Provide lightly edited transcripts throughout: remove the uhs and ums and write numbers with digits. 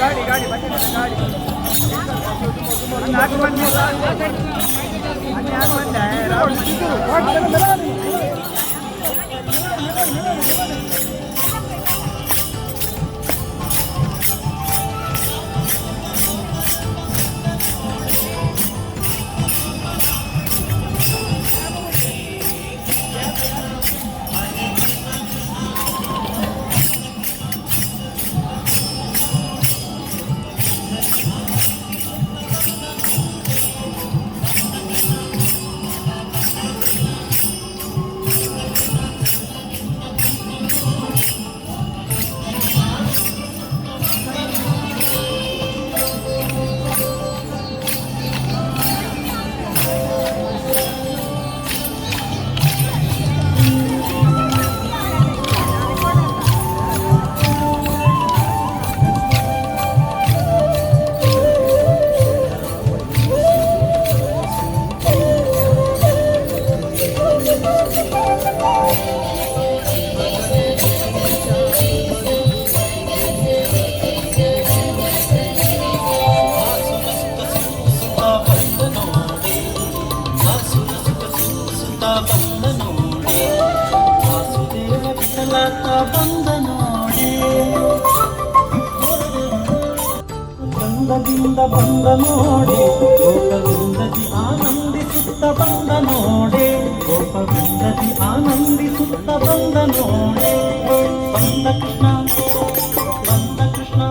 ಗಾಡಿ ಗಾಡಿ ಬನ್ನಿ ಗಾಡಿ ನಾಲ್ಕು ಮಂದಿ ಬಂದದಿಂದ ಬಂದ ನೋಡಿ ಗೋಪವೃಂದದಿ ಆನಂದಿಸುತ್ತ ಬಂದ ನೋಡಿ ಗೋಪವೃಂದದಿ ಆನಂದಿಸುತ್ತ ಬಂದ ನೋಡಿ ಬಂದ ಕೃಷ್ಣ ಬಂದ ಕೃಷ್ಣ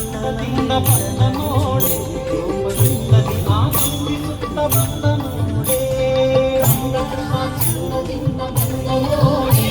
ಬಂದದಿಂದ ಬಂದ ನೋಡಿ ಗೋಪವೃಂದದಿ ಆನಂದಿಸುತ್ತ ಬಂದ ನೋಡಿ ಬಂದ ಕೃಷ್ಣ ಬಂದ ನೋಡಿ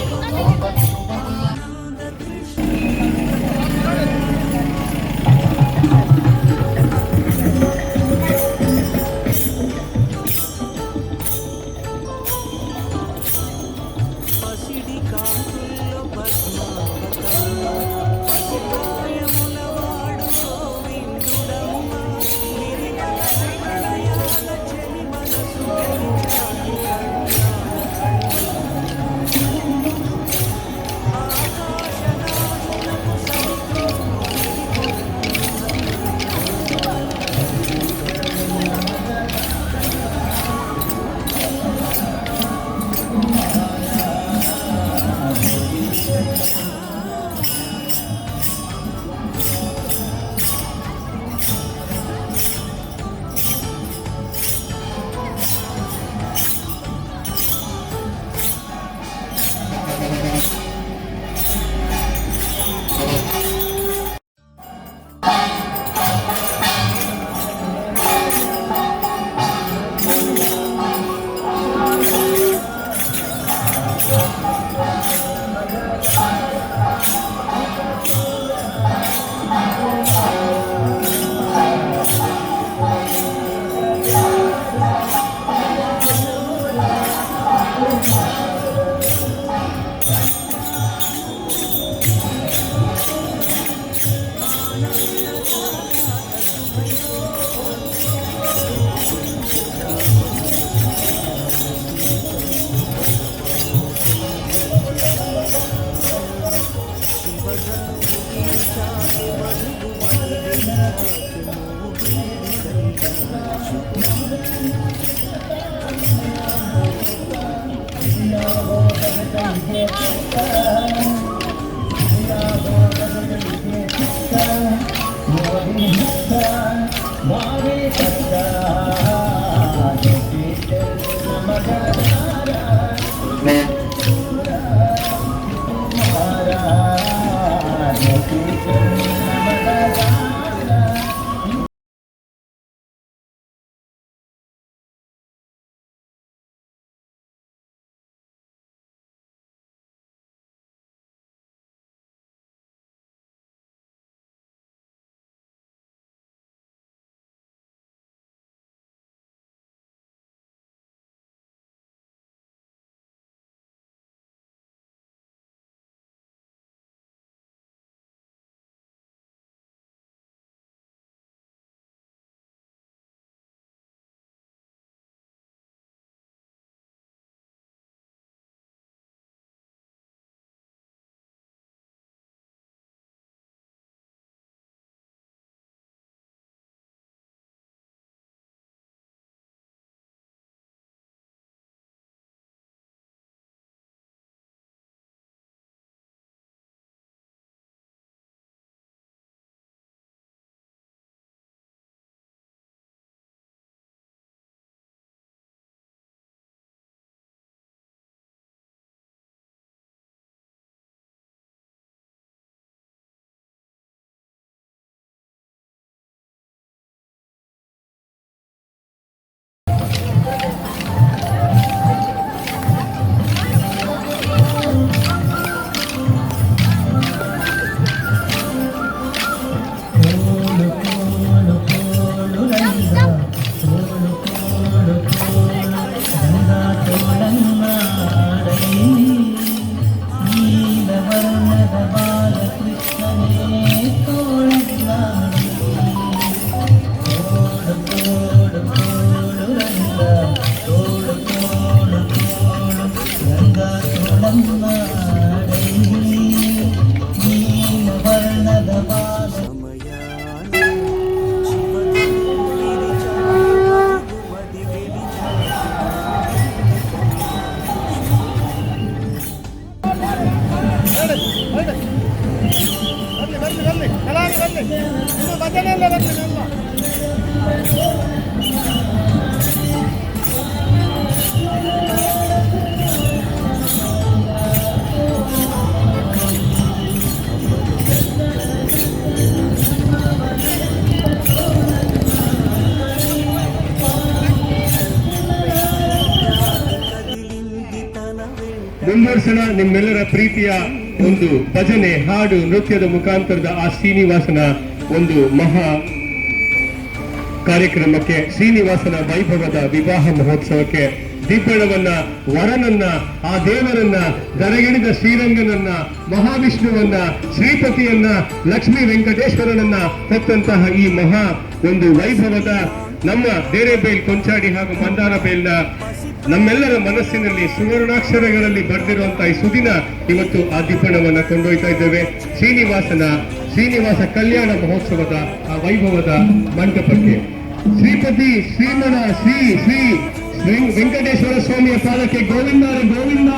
ಮುಂದುವರ್ಸೋಣ ನಿಮ್ಮೆಲ್ಲರ ಪ್ರೀತಿಯ ಒಂದು ಭಜನೆ ಹಾಡು ನೃತ್ಯದ ಮುಖಾಂತರದ ಆ ಶ್ರೀನಿವಾಸನ ಒಂದು ಮಹಾ ಕಾರ್ಯಕ್ರಮಕ್ಕೆ, ಶ್ರೀನಿವಾಸನ ವೈಭವದ ವಿವಾಹ ಮಹೋತ್ಸವಕ್ಕೆ ದಿಬ್ಬಣವನ್ನ, ವರನನ್ನ, ಆ ದೇವರನ್ನ, ದರಗಿಳಿದ ಶ್ರೀರಂಗನನ್ನ, ಮಹಾವಿಷ್ಣುವನ್ನ, ಶ್ರೀಪತಿಯನ್ನ, ಲಕ್ಷ್ಮೀ ವೆಂಕಟೇಶ್ವರನನ್ನ ಹೊತ್ತಂತಹ ಈ ಮಹಾ ಒಂದು ವೈಭವದ ನಮ್ಮ ದೇರೆಬೇಲ್ ಕೊಂಚಾಡಿ ಹಾಗೂ ಮಂದಾರ ಬೇಲ್ನ ನಮ್ಮೆಲ್ಲರ ಮನಸ್ಸಿನಲ್ಲಿ ಸುವರ್ಣಾಕ್ಷರಗಳಲ್ಲಿ ಬರೆದಿರುವಂತಹ ಈ ಸುದಿನ ಇವತ್ತು ಆ ದಿಬ್ಬಣವನ್ನ ಕೊಂಡೊಯ್ತಾ ಇದ್ದೇವೆ ಶ್ರೀನಿವಾಸ ಕಲ್ಯಾಣ ಮಹೋತ್ಸವದ ಆ ವೈಭವದ ಮಂಟಪಕ್ಕೆ. ಶ್ರೀಪತಿ ಶ್ರೀಮಣ ಶ್ರೀ ವೆಂಕಟೇಶ್ವರ ಸ್ವಾಮಿಯ ಪಾದಕ್ಕೆ ಗೋವಿಂದ ಗೋವಿಂದ.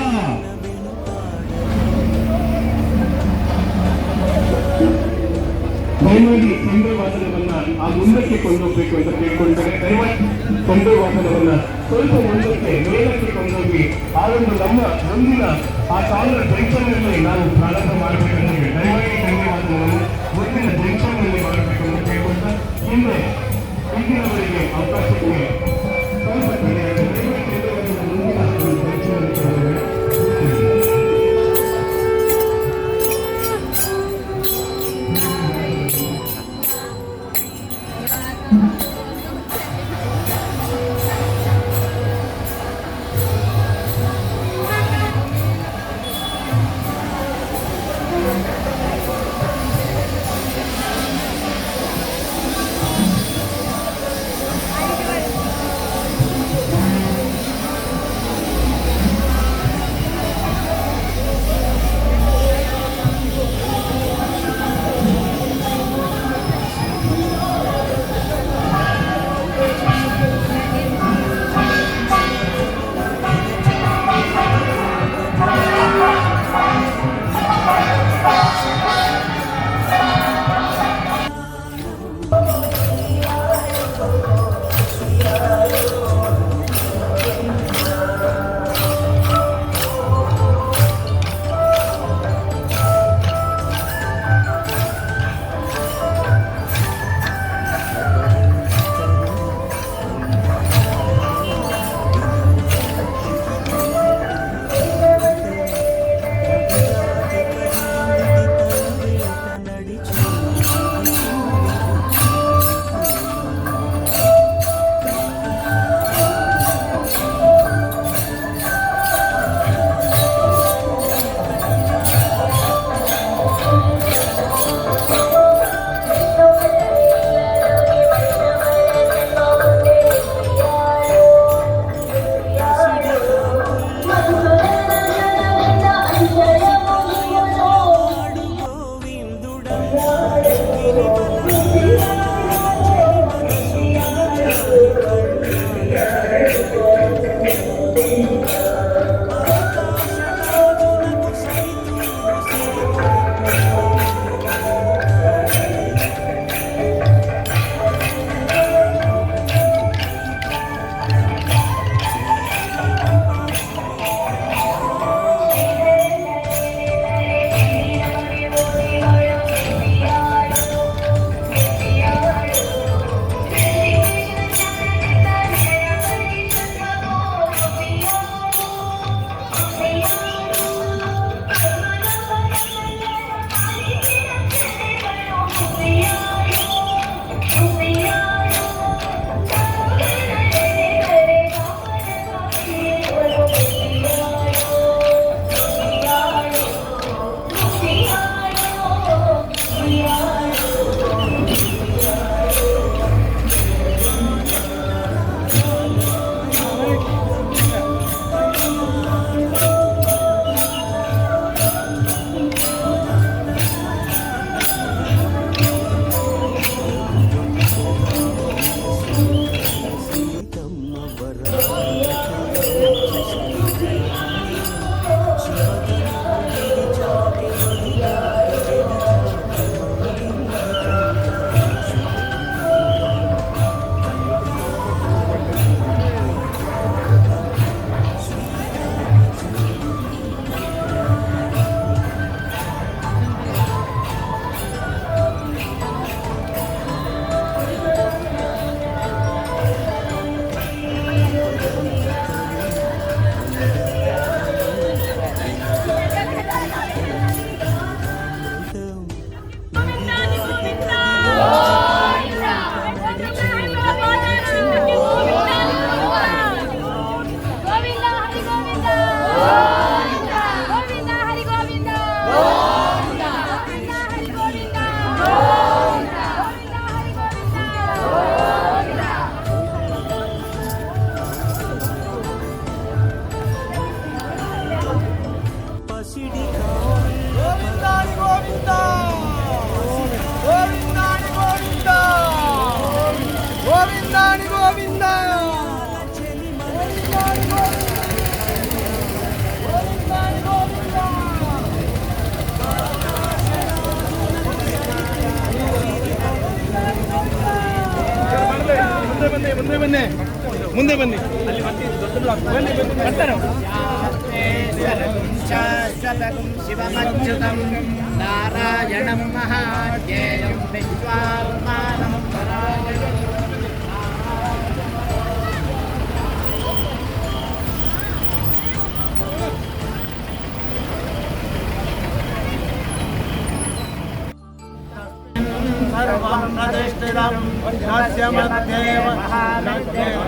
ದಯಮಾಡಿ ಕೊಂಬೆ ವಾದನವನ್ನ ಆ ಮುಂದಕ್ಕೆ ಕೊಂಡೋಗ್ಬೇಕು ಅಂತ ಕೇಳ್ಕೊಳ್ತಾರೆ. ದಯಮಾಡಿ ಕೊಂಬೆ ವಾದನವನ್ನ ಸ್ವಲ್ಪ ಮುಂದಕ್ಕೆ ಮೇಲಕ್ಕೆ ಕೊಂಡೋಗಿ ಆ ಒಂದು ನಮ್ಮ ಮುಂದಿನ ಆ ಕಾಲದ ಜಂಕ್ಷನ್ನಲ್ಲಿ ನಾವು ಪ್ರಾರಂಭ ಮಾಡಬೇಕಂದ್ರೆ ದಯಮಾಡಿ ಕೊಂಬೆ ವಾದನವನ್ನು ಮುಂದಿನ ಜಂಕ್ಷನ್ನಲ್ಲಿ ಮಾಡಬೇಕು ಅಂತ ಕೇಳ್ಕೊಂಡ ಹಿಂದೆ ಈಗಿನವರಿಗೆ ಅವಕಾಶಕ್ಕೆ ಸ್ವಲ್ಪ ಕಡೆಯಾಗಿ ಮುಂದಿನ ಜಂಕ್ಷನ್ನಲ್ಲಿ ಬನ್ನಿ, ಮುಂದೆ ಬನ್ನಿ. ಬರ್ತಾರೆ ಅವ್ರು. ಶಾಶ್ವತಂ ಶಿವಮಚ್ಯುತಂ ನಾರಾಯಣಂ ಮಹಾಜ್ಞೇಯಂ ವಿಶ್ವಾತ್ಮಾನಂ ಪರಾಯಣಂ. सर्वं प्रतिष्ठितं तस्य मध्येव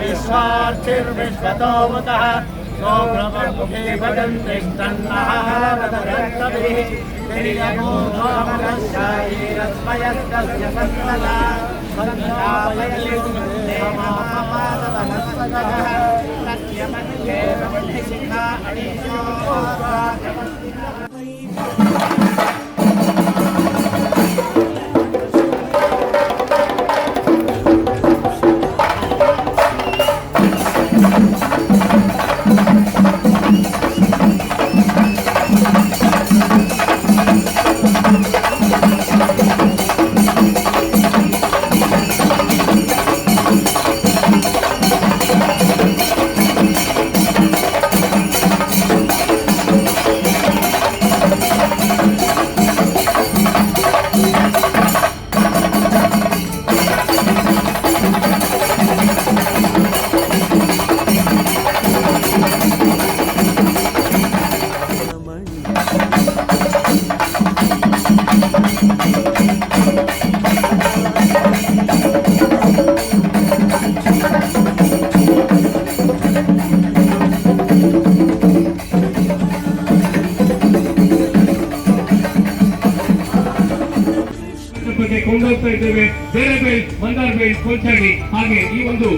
विश्वार्थिर्विश्वतो मुतः सौभ्रममुखे भजन्तिष्ठन्नः वदन्तभिः तिर्यगोधमनश्चायैरस्मयस्तस्य सत्तदा सन्ध्यापयलिमापादमस्तगः तस्य मध्येव शिखा अणिशो ಕೊಂಡೋಗ್ತಾ ಇದ್ದೇವೆ. ಬೇರೆ ಬೇಲ್, ಮಂದಾರ್ ಬೇಲ್, ಕೊಂಚಾಡಿ, ಹಾಗೆ ಈ ಒಂದು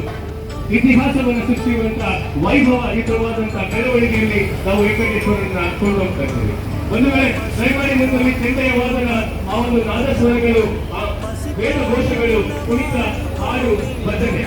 ಇತಿಹಾಸವನ್ನು ಸೃಷ್ಟಿಸುವಂತ ವೈಭವಯುತವಾದಂತಹ ಬೆಳವಣಿಗೆಯಲ್ಲಿ ನಾವು ವೆಂಕಟೇಶ್ವರನ್ನ ಕೊಂಡೋಗ್ತಾ ಇದ್ದೇವೆ. ಒಂದು ವೇಳೆ ದಯಮಾಡಿ ಮುಂದೆ ಚೆಂಡೆಯ ವಾದನ, ಆ ಒಂದು ನಾದಸ್ವರಗಳು, ಆ ವೇದ ಘೋಷಗಳು, ಕುಣಿತ, ಹಾಡು, ಭಜನೆ,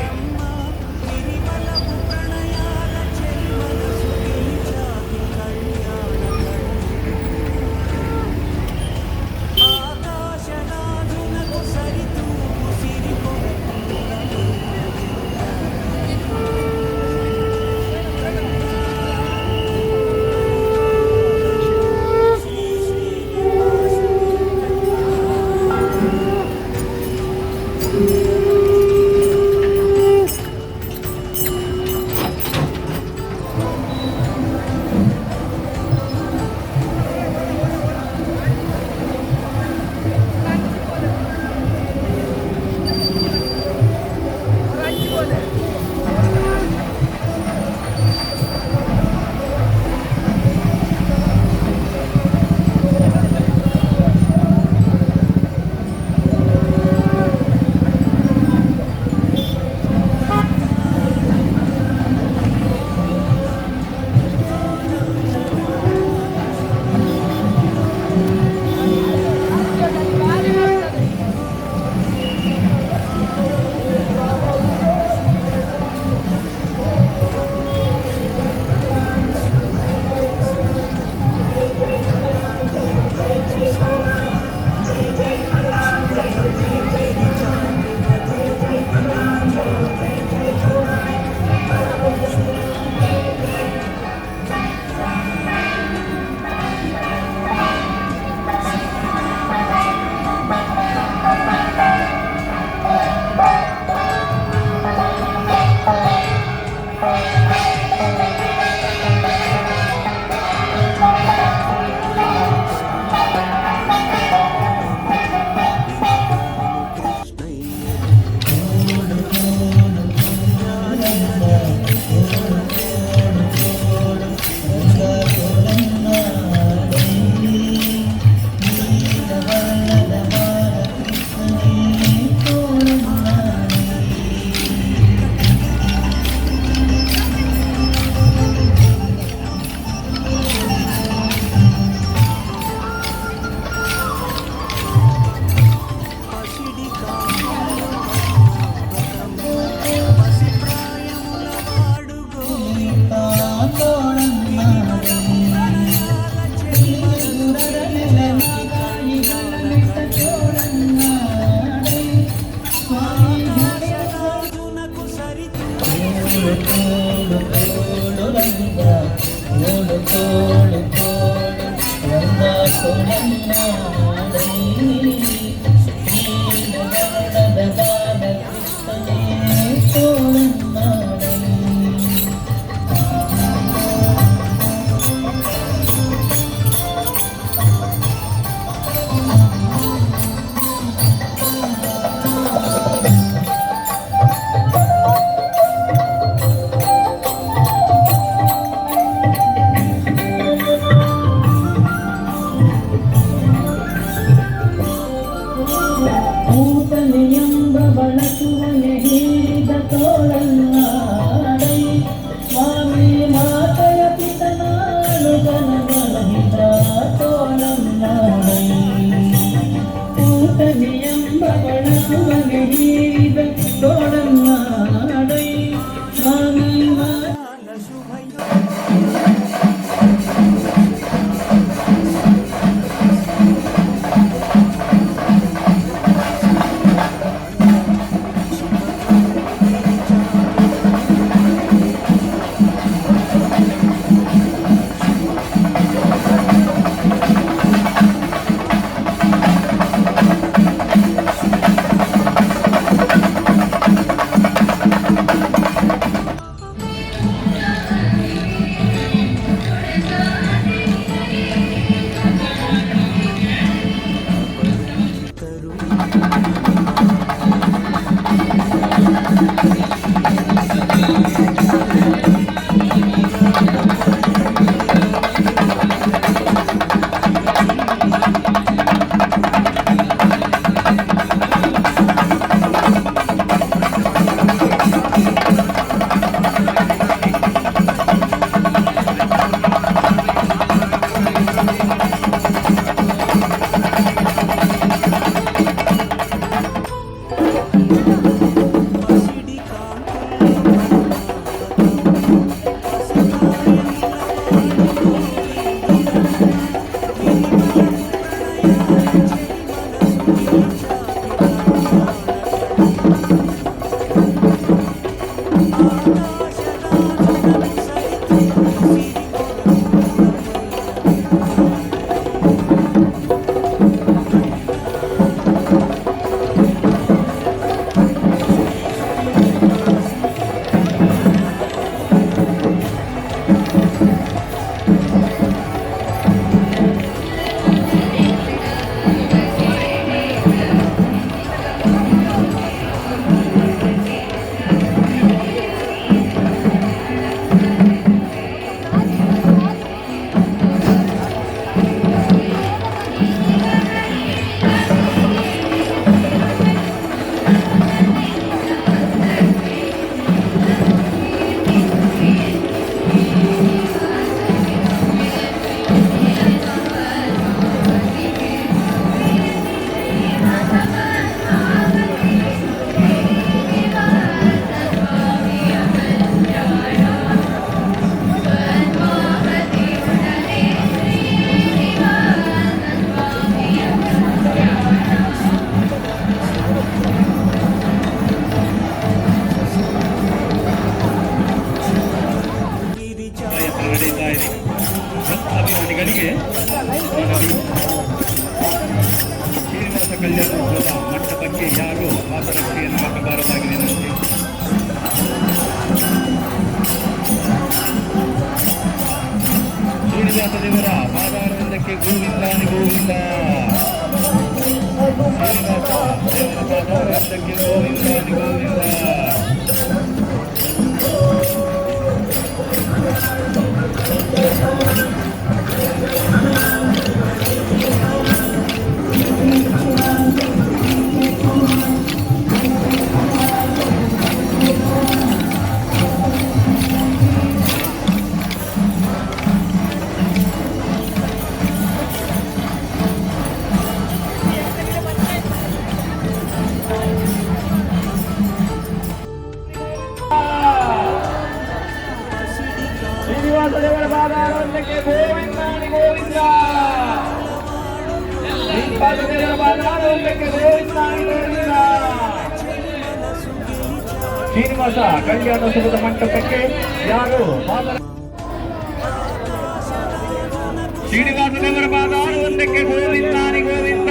ಕಲ್ಯಾಣೋತ್ಸವ ಮಂಟಪಕ್ಕೆ ಯಾರು ಪಾದರಕ್ಷೆಯನ್ನು ಹಾಕಬಾರದಾಗಿದೆ ನನಗೆ. ಶ್ರೀನಿವಾಸ ದೇವರ ಪಾದಾರವಿಂದಕ್ಕೆ ಗೋವಿಂದ ಗೋವಿಂದ. ಶ್ರೀನಿವಾಸ ದೇವರ ಪಾದಾರವಿಂದಕ್ಕೆ ಗೋವಿಂದ ಗೋವಿಂದ. ಶ್ರೀನಿವಾಸ ದೇವರ ಪಾದಾರವಿಂದಕ್ಕೆ ಗೋವಿಂದ ಗೋವಿಂದ. ಶ್ರೀನಿವಾಸ ದೇವರ ಪಾದಾರವಿಂದಕ್ಕೆ ಗೋವಿಂದ ಗೋವಿಂದ. ಶ್ರೀನಿವಾಸ ಕಲ್ಯಾಣೋತ್ಸವದ ಮಂಟಪಕ್ಕೆ ಯಾರು ಶ್ರೀನಿವಾಸ ದೇವರ ಪಾದಾರವಿಂದಕ್ಕೆ ವೃಂದಕ್ಕೆ ಗೋವಿಂದಾನಿ ಗೋವಿಂದ.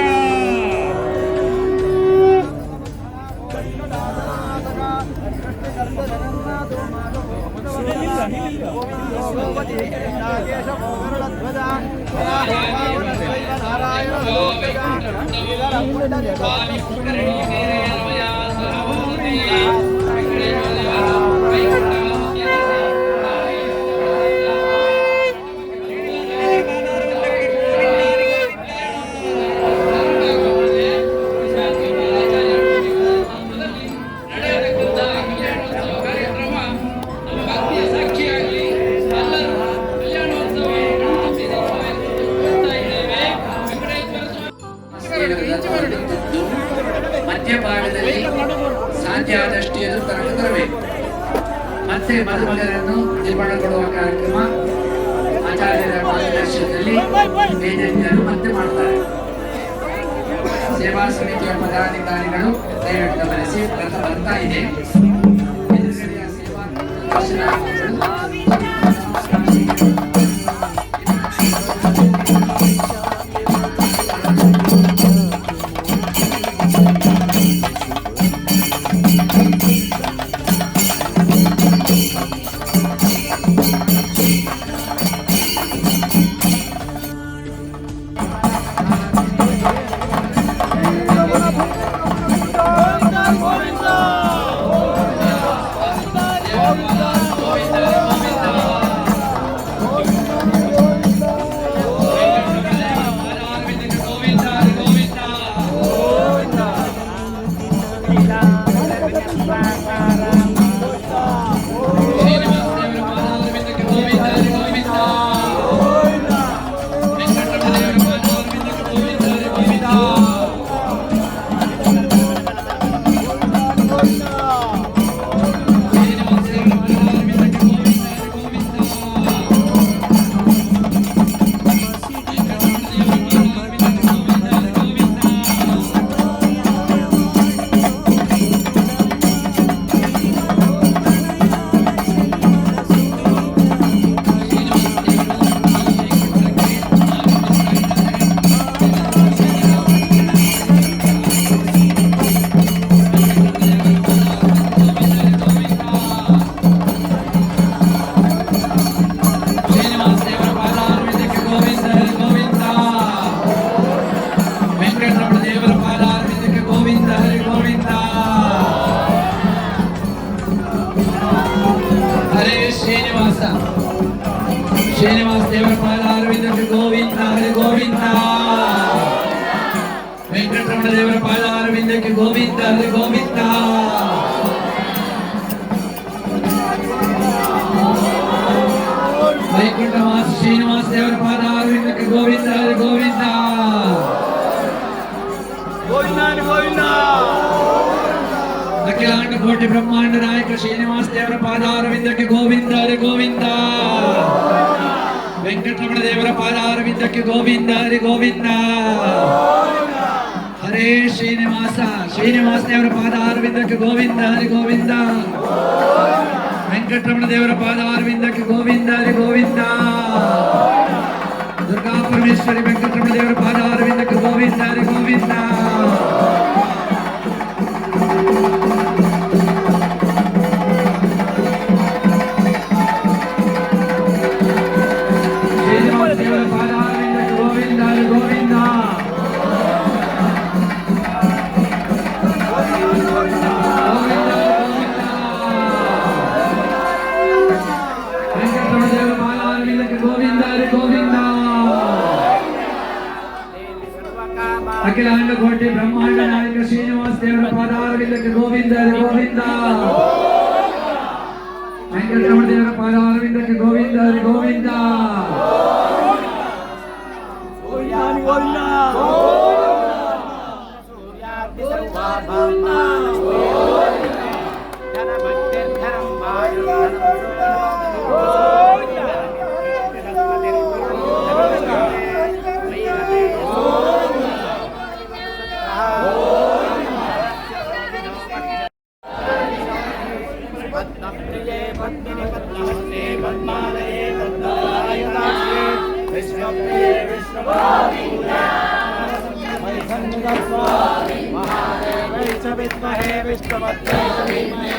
ಮಧ್ಯಭಾಗದಲ್ಲಿ ಸಾಧ್ಯ ಆದಷ್ಟು ಎದುರು ತನಕ ತರಬೇಕು. ಮತ್ತೆ ಮಧುಮಗರನ್ನು ನಿರ್ಮಾಣಗೊಳ್ಳುವ ಕಾರ್ಯಕ್ರಮ ಆಚಾರ್ಯರ ಮಾರ್ಗದರ್ಶನದಲ್ಲಿ ವೇದಿಕೆಯನ್ನು ಮತ್ತೆ ಮಾಡ್ತಾರೆ. ಸೇವಾ ಸಮಿತಿಯ ಪದಾಧಿಕಾರಿಗಳು ದಯವಿಟ್ಟು ಗಮನಿಸಿ, ರಥ ಬರ್ತಾ ಇದೆ. ಎದುರುಗಡೆಯ ಸೇವಾ ದರ್ಶನಾರ್ಥಿಗಳು ಶ್ರೀನಿವಾಸ ದೇವರ ಪಾದಾರವಿಂದಕ್ಕೆ ಗೋವಿಂದ ಹರಿ ಗೋವಿಂದ. ವೆಂಕಟರಮಣ ದೇವರ ಪಾದಾರವಿಂದಕ್ಕೆ ಗೋವಿಂದ ಹರಿ ಗೋವಿಂದ. ವೈಕುಂಠವಾಸ ಶ್ರೀನಿವಾಸ ದೇವರ ಪಾದಾರವಿಂದಕ್ಕೆ ಗೋವಿಂದ ಹರಿ ಗೋವಿಂದ. ಅಖಿಲಾಂಡ ಕೋಟಿ ಬ್ರಹ್ಮಾಂಡ ನಾಯಕ ಶ್ರೀನಿವಾಸ ದೇವರ ಪಾದಾರವಿಂದಕ್ಕೆ ಗೋವಿಂದ ಹರಿ ಗೋವಿಂದ. ವೆಂಕಟರಮಣ ದೇವರ ಪಾದಾರವಿಂದಕ್ಕೆ ಗೋವಿಂದ ಹರಿ ಗೋವಿಂದ. ಹರೇ ಶ್ರೀನಿವಾಸ ಶ್ರೀನಿವಾಸ ದೇವರ ಪಾದಾರವಿಂದಕ್ಕೆ ಗೋವಿಂದ ಹರಿ ಗೋವಿಂದ. ವೆಂಕಟರಮಣ ದೇವರ ಪಾದಾರವಿಂದಕ್ಕೆ ಗೋವಿಂದ ಹರಿ ಗೋವಿಂದ. ದುರ್ಗಾ ಪರಮೇಶ್ವರಿ ವೆಂಕಟರಮಣ ದೇವರ ಪಾದಾರವಿಂದಕ್ಕೆ ಗೋವಿಂದ ಹರಿ ಗೋವಿಂದ. ಅಖಿಲಾಂಡ ಕೋಟಿ ಬ್ರಹ್ಮಾಂಡ ನಾಯಕ ಶ್ರೀನಿವಾಸ ದೇವರ ಪಾದಾರವಿಂದಕ್ಕೆ ಗೋವಿಂದ ಹರಿ ಗೋವಿಂದ. ವೆಂಕಟರಮಣ ದೇವರ ಪಾದಾರವಿಂದಕ್ಕೆ ಗೋವಿಂದ ಹರಿ ಗೋವಿಂದ. पद्मप्रिये पद्मिनि पद्महस्ते पद्मालये पद्मनायकाक्षे विद्महे विष्णुपत्न्यै धीमहि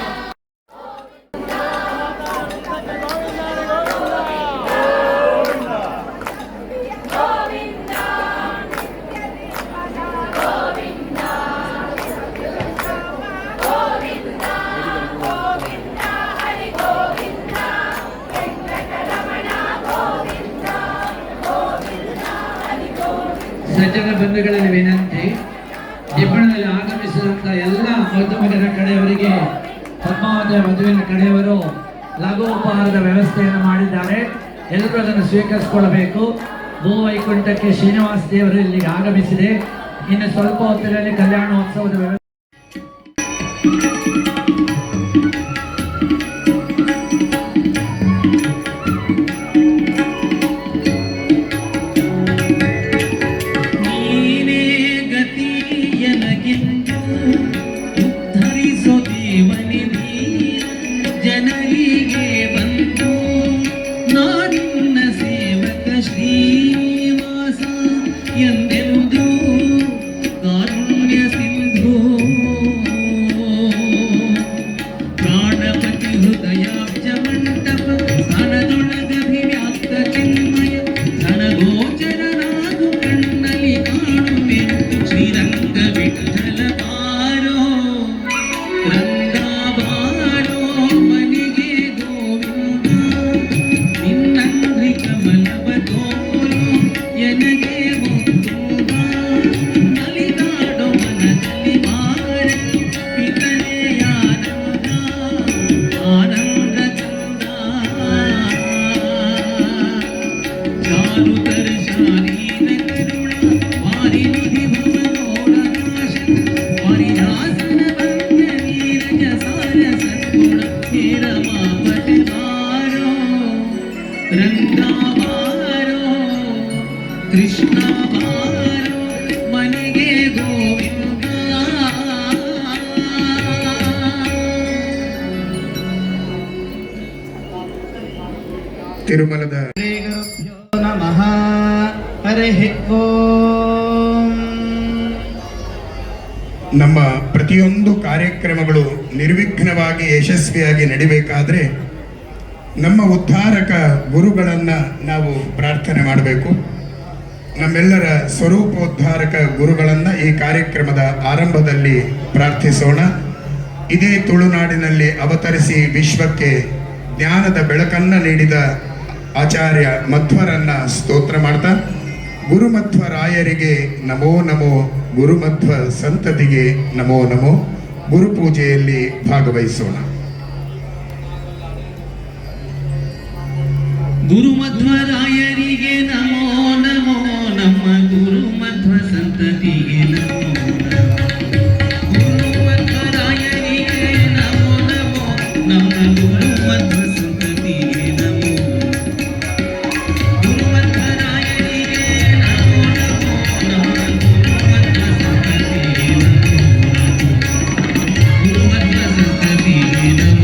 ಸಜ್ಜನ ಬಂಧುಗಳಲ್ಲಿ ವಿನಂತಿ, ನಿಬ್ಬಣದಲ್ಲಿ ಆಗಮಿಸಿದಂಥ ಎಲ್ಲ ಮದುಮಗನ ಕಡೆಯವರಿಗೆ ಪದ್ಮಾವತಿಯ ಮದುವಿನ ಕಡೆಯವರು ಲಘು ಉಪಹಾರದ ವ್ಯವಸ್ಥೆಯನ್ನು ಮಾಡಿದ್ದಾರೆ. ಎಲ್ಲರೂ ಅದನ್ನು ಸ್ವೀಕರಿಸಿಕೊಳ್ಳಬೇಕು. ಭೂವೈಕುಂಠಕ್ಕೆ ಶ್ರೀನಿವಾಸ ದೇವರು ಇಲ್ಲಿಗೆ ಆಗಮಿಸಿದೆ. ಇನ್ನು ಸ್ವಲ್ಪ ಹೊತ್ತಿನಲ್ಲಿ ಕಲ್ಯಾಣೋತ್ಸವದ ವ್ಯವಸ್ಥೆ. ಜನರಿಗೆ ಬಂದು ನಾನಿನ್ನ ಸೇವಕ ಶ್ರೀನಿವಾಸ ಎಂದೆಂದು ಕಾರುಣ್ಯ ಸಿಂಧು ಪ್ರಾಣಪತಿ ಹೃದಯಾಬ್ಜ ಮಂಟಪ ಸ್ಥಾನದೊಳಗಭಿವ್ಯಾಪ್ತ ಚಿನ್ಮಯ ಧನಗೋಚರನಾಗು ಕಣ್ಣಲ್ಲಿ ಕಾಣುವೆ ಶ್ರೀರಂಗ ವಿಠಲ ಬಾರೋ ಕೃಷ್ಣ ಬಾರೋ ಮನೆಗೆ ಗೋವಿಂದ. ತಿರುಮಲದ ನಮಃ ಹರಿಃ ಓಂ. ನಮ್ಮ ಪ್ರತಿಯೊಂದು ಕಾರ್ಯಕ್ರಮಗಳು ನಿರ್ವಿಘ್ನವಾಗಿ ಯಶಸ್ವಿಯಾಗಿ ನಡಿಬೇಕಾದ್ರೆ ನಮ್ಮ ಉದ್ಧಾರಕ ಗುರುಗಳನ್ನು ನಾವು ಪ್ರಾರ್ಥನೆ ಮಾಡಬೇಕು. ನಮ್ಮೆಲ್ಲರ ಸ್ವರೂಪೋದ್ಧಾರಕ ಗುರುಗಳನ್ನು ಈ ಕಾರ್ಯಕ್ರಮದ ಆರಂಭದಲ್ಲಿ ಪ್ರಾರ್ಥಿಸೋಣ. ಇದೇ ತುಳುನಾಡಿನಲ್ಲಿ ಅವತರಿಸಿ ವಿಶ್ವಕ್ಕೆ ಜ್ಞಾನದ ಬೆಳಕನ್ನು ನೀಡಿದ ಆಚಾರ್ಯ ಮಧ್ವರನ್ನ ಸ್ತೋತ್ರ ಮಾಡ್ತಾ, ಗುರುಮಧ್ವರಾಯರಿಗೆ ನಮೋ ನಮೋ, ಗುರುಮಧ್ವ ಸಂತತಿಗೆ ನಮೋ ನಮೋ, ಗುರುಪೂಜೆಯಲ್ಲಿ ಭಾಗವಹಿಸೋಣ. ಗುರುಮಧ್ವರಾಯರಿಗೆ ನಮೋ ನಮೋ, ನಮ್ಮ ಗುರುಮಧ್ವ ಸಂತತಿಗೆ ನಮೋ ನಮೋ. ಗುರುಮಧ್ವರಾಯರಿಗೆ ನಮೋ ನಮೋ, ನಮ್ಮ ಗುರುಮಧ್ವ ಸಂತತಿಗೆ ನಮೋ. ಗುರುಮಧ್ವರಾಯರಿಗೆ ನಮೋ ನಮೋ, ನಮ್ಮ ಗುರುಮಧ್ವ ಸಂತತಿಗೆ ನಮೋ. ಗುರುಮಧ್ವ ಸಂತತಿಗೆ ನಮೋ.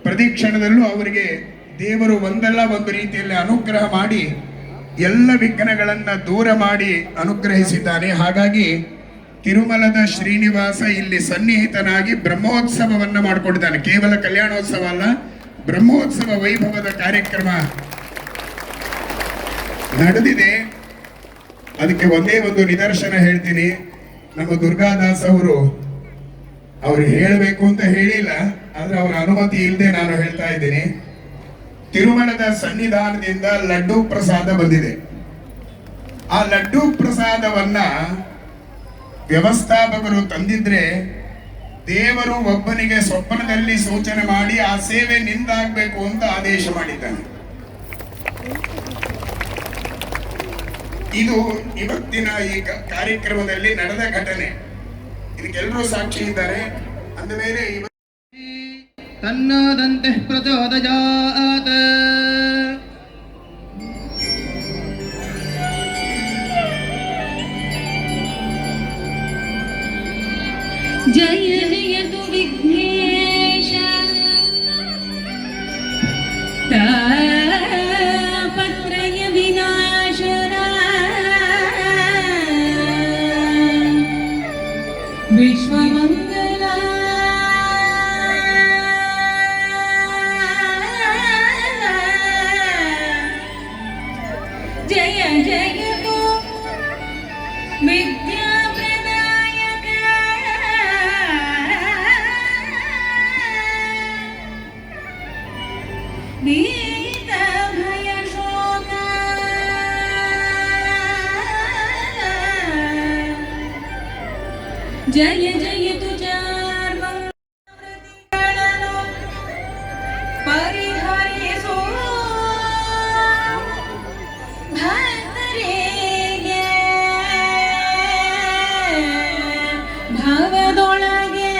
ಪ್ರತಿ ಕ್ಷಣದಲ್ಲೂ ಅವರಿಗೆ ದೇವರು ಒಂದಲ್ಲ ಒಂದು ರೀತಿಯಲ್ಲಿ ಅನುಗ್ರಹ ಮಾಡಿ ಎಲ್ಲ ವಿಘ್ನಗಳನ್ನ ದೂರ ಮಾಡಿ ಅನುಗ್ರಹಿಸಿದ್ದಾನೆ. ಹಾಗಾಗಿ ತಿರುಮಲದ ಶ್ರೀನಿವಾಸ ಇಲ್ಲಿ ಸನ್ನಿಹಿತನಾಗಿ ಬ್ರಹ್ಮೋತ್ಸವವನ್ನ ಮಾಡಿಕೊಂಡಿದ್ದಾನೆ. ಕೇವಲ ಕಲ್ಯಾಣೋತ್ಸವ ಅಲ್ಲ, ಬ್ರಹ್ಮೋತ್ಸವ ವೈಭವದ ಕಾರ್ಯಕ್ರಮ ನಡೆದಿದೆ. ಅದಕ್ಕೆ ಒಂದೇ ಒಂದು ನಿದರ್ಶನ ಹೇಳ್ತೀನಿ. ನಮ್ಮ ದುರ್ಗಾದಾಸ್ ಅವರು ಹೇಳಬೇಕು ಅಂತ ಹೇಳಿಲ್ಲ, ಆದ್ರೆ ಅವರ ಅನುಮತಿ ಇಲ್ಲದೆ ನಾನು ಹೇಳ್ತಾ ಇದ್ದೀನಿ. ತಿರುಮಲದ ಸನ್ನಿಧಾನದಿಂದ ಲಡ್ಡು ಪ್ರಸಾದ ಬಂದಿದೆ. ಆ ಲಡ್ಡು ಪ್ರಸಾದವನ್ನ ವ್ಯವಸ್ಥಾಪಕರು ತಂದಿದ್ರೆ ದೇವರು ಒಬ್ಬನಿಗೆ ಸ್ವಪ್ನದಲ್ಲಿ ಸೂಚನೆ ಮಾಡಿ ಆ ಸೇವೆ ನಿಂದಾಗಬೇಕು ಅಂತ ಆದೇಶ ಮಾಡಿದ್ದಾನೆ. ಇದು ಇವತ್ತಿನ ಈ ಕಾರ್ಯಕ್ರಮದಲ್ಲಿ ನಡೆದ ಘಟನೆ. ಇದಕ್ಕೆಲ್ಲರೂ ಸಾಕ್ಷಿ ಇದ್ದಾರೆ. ಅಂದ ಮೇಲೆ ತನ್ನೋದಂತೆ ಪ್ರಚೋದಯಾತ್ ಜಯ ಜಯತು ವಿಘ್ನೇಶ ತಾಪತ್ರಯ ವಿನಾಶನ ವಿಶ್ವಮಂಗಲ ಜಯ ಜಯತು ವಿದ್ಯಾ ಭೀತ ಭಯ ಶೋಕ ಜಯ ಜಯತು ಚಾರ್ಮೃತಿಗಳನ್ನು ಪರಿಹರಿಸೋ ಭಕ್ತರಿಗೆ ಭವದೊಳಗೆ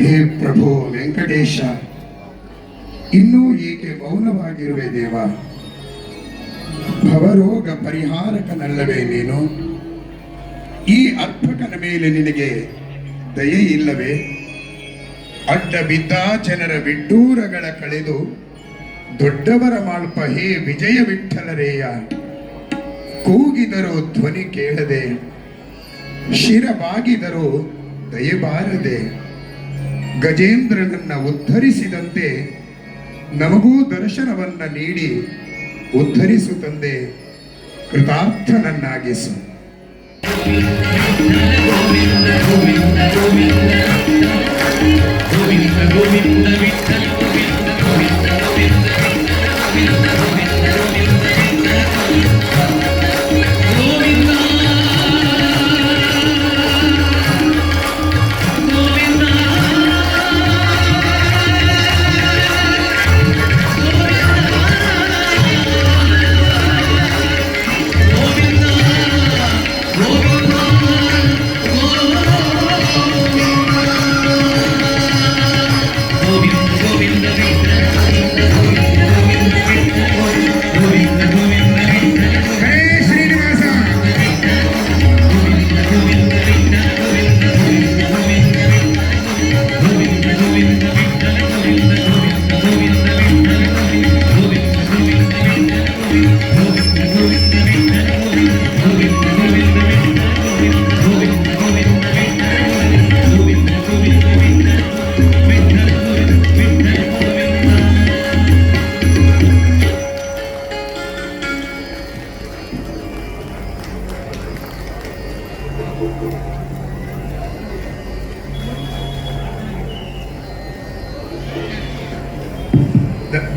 ಹೇ ಪ್ರಭು ವೆಂಕಟೇಶ, ಇನ್ನೂ ಏಕೆ ಮೌನವಾಗಿರುವೆ ದೇವ? ಭವರೋಗ ಪರಿಹಾರಕನಲ್ಲವೇ ನೀನು? ಈ ಅರ್ಭಕನ ಮೇಲೆ ನಿನಗೆ ದಯೆ ಇಲ್ಲವೇ? ಅಡ್ಡ ಬಿದ್ದ ಜನರ ವಿಡ್ಡೂರಗಳ ಕಳೆದು ದೊಡ್ಡವರ ಮಾಳ್ಪ ಹೇ ವಿಜಯ ವಿಠಲರೇಯ. ಕೂಗಿದರೂ ಧ್ವನಿ ಕೇಳದೆ, ಶಿರಬಾಗಿದರೂ ದಯೆಬಾರದೆ. ಗಜೇಂದ್ರನನ್ನ ಉದ್ಧರಿಸಿದಂತೆ ನಮಗೂ ದರ್ಶನವನ್ನ ನೀಡಿ ಉದ್ಧರಿಸು ತಂದೆ, ಕೃತಾರ್ಥನನ್ನಾಗಿಸು. ಗೋವಿಂದ ಗೋವಿಂದ ಗೋವಿಂದ ಗೋವಿಂದ ಗೋವಿಂದ ವಿಠಲ ಗೋವಿಂದ ಗೋವಿಂದ ಗೋವಿಂದ ಗೋವಿಂದ ಗೋವಿಂದ ಗೋವಿಂದ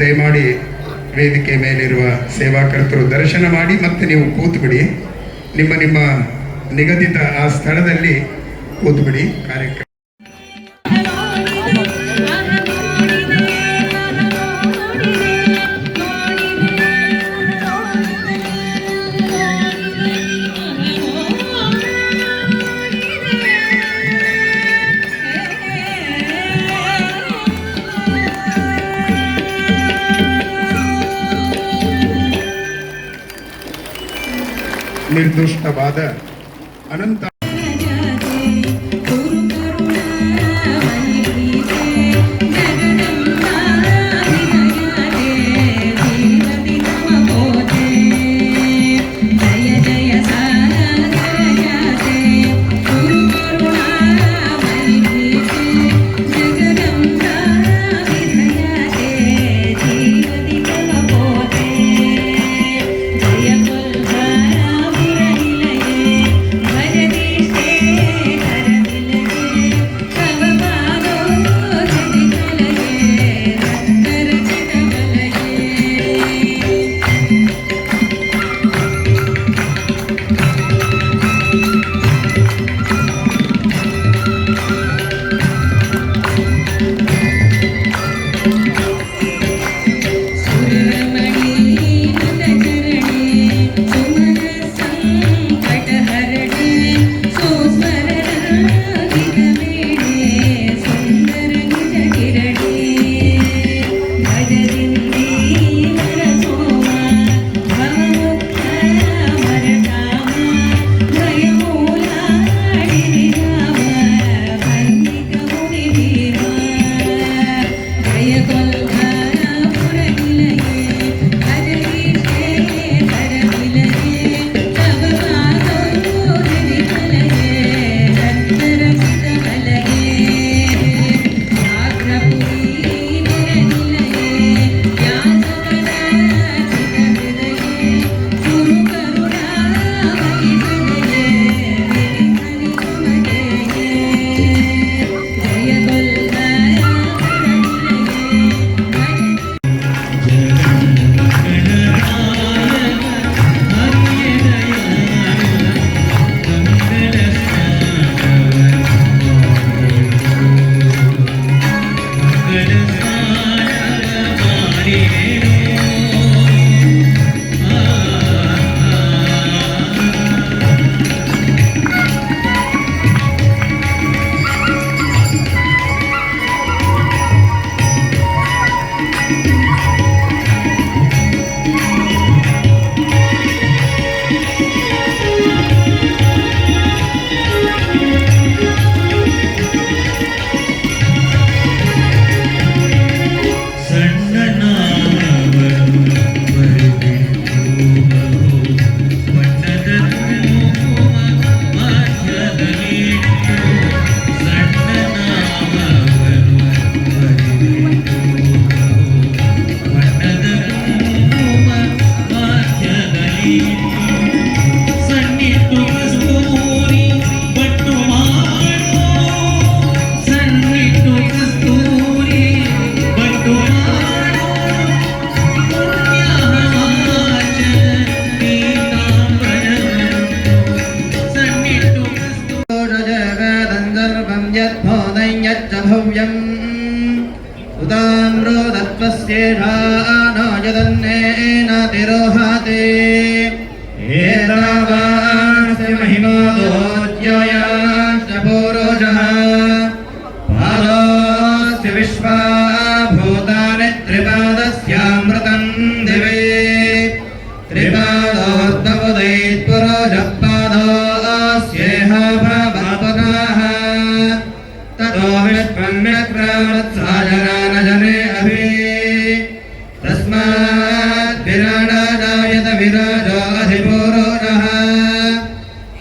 ದಯಮಾಡಿ ವೇದಿಕೆ ಮೇಲಿರುವ ಸೇವಾಕರ್ತರು ದರ್ಶನ ಮಾಡಿ ಮತ್ತೆ ನೀವು ಕೂತ್ಬಿಡಿ. ನಿಮ್ಮ ನಿಗದಿತ ಆ ಸ್ಥಳದಲ್ಲಿ ಕೂತ್ಬಿಡಿ. ಕಾರ್ಯಕ್ರಮ ನಿರ್ದುಷ್ಟವಾದ ಅನಂತ ಗುರು ಕರುಣಾ येषानो यदन्नेन तिरोहते एतावास्य महिमोदोज्योयाश्च पूरुषः पादोऽस्य विश्वा भूतानि त्रिपादस्यामृतं दिवे त्रिपादोस्तवदैत्पुरोजपादोऽस्येह भवपदाः ततो विश्वं विक्रमत्साजरानजने अभि तस्मात् विराडायत विराजो अधिपूरुषः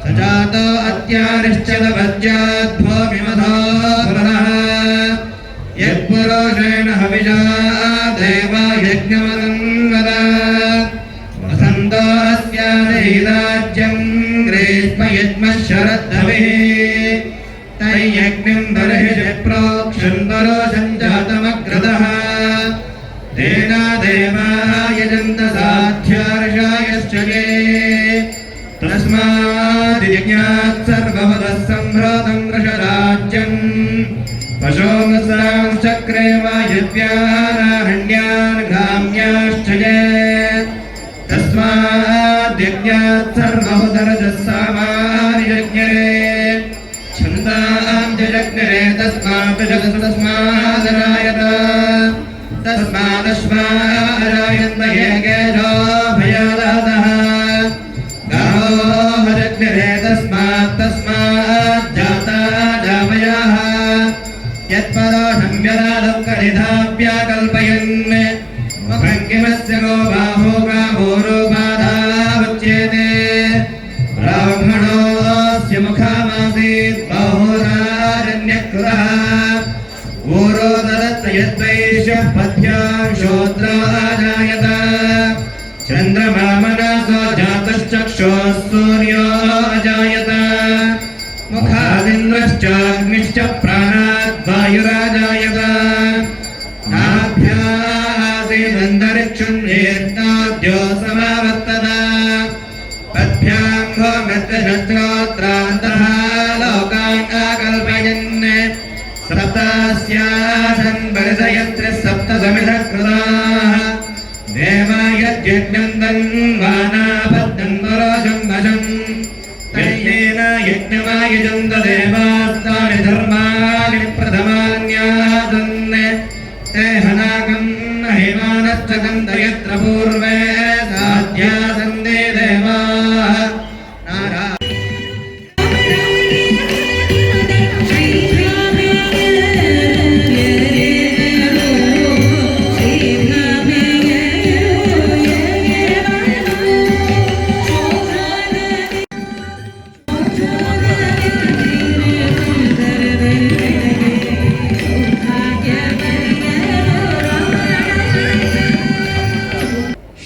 स जातो अत्यानिश्चितवज्याद्भूमिमधो पुनः यत्पुरुषेण हविषा देवा यज्ञमदन्वद वसन्तो अस्यादिराज्यं ग्रीष्म यज्मः शरद्धविः तैयज्ञं बर्हिषि प्रोक्षन् परोषं जातमग्रतः तेन देवा यजन्त साध्यार्षायश्च ये तस्माद्यज्ञात् सर्वभूतः सम्भ्रातं वृषराज्यम् पशोमसां चक्रे वायव्यानारण्यान् गाम्याश्च ये तस्माद्यज्ञात् सर्वभूतरजः सामान्यज्ञे छन्दां जजग्निरे तस्मात् तस्मादरायत तस्मादश्वारायन्त ये गेजो भयादातः गावो हजग्निरे तस्मात् जाता जावयाः यत्परोषं व्यदादुःखनिधाव्याकल्पयन् मुखं किमस्य गो बाहो गावो रोगाधावच्येते ब्राह्मणोऽस्य मुखामासीत् बाहुरारण्यकृतः ऊरो ददत्त यद्वैश्यः पथ्यां शूद्राजायत चन्द्रमा मनसो जातश्चक्षुः सूर्यो अजायत मुखादिन्द्रश्चाग्निश्च प्राणात् वायुराजायत नाभ्यासीदन्तरिक्षं येष्टाद्यो समावर्तत पद्भ्यां भूमिर्दशस्त्रोत्रान्तः लोकान् आकल्पयन् सप्तास्यासन् वर्षयस्त्रिः सप्तसमिधः कृताः देवा यज्ञं तन्वानाबद्धं परोषं वशम् तय्येन यज्ञमायुजन्त देवास्तानि धर्माणि प्रथमान्यासन् ते हनाकं हेमानश्च गन्ध यत्र पूर्वे साध्यासन् ते देवाः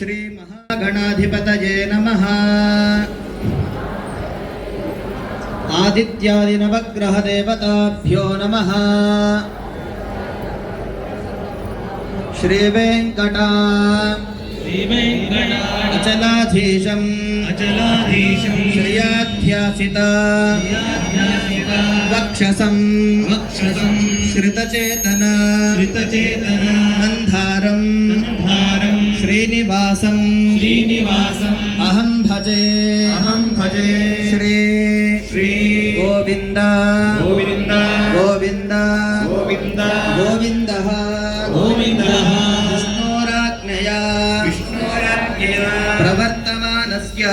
श्री महागणाधिपतये नमः। आदित्यादि नवग्रह देवताभ्यो नमः। श्री वेंकटा अचलाधीशं श्रियाध्यासित वक्षसं श्रितचेतन मंधारं श्रीनिवासं अहं भजे श्री गोविंद गोविंदः विष्णोराज्ञया प्रवर्तमानस्य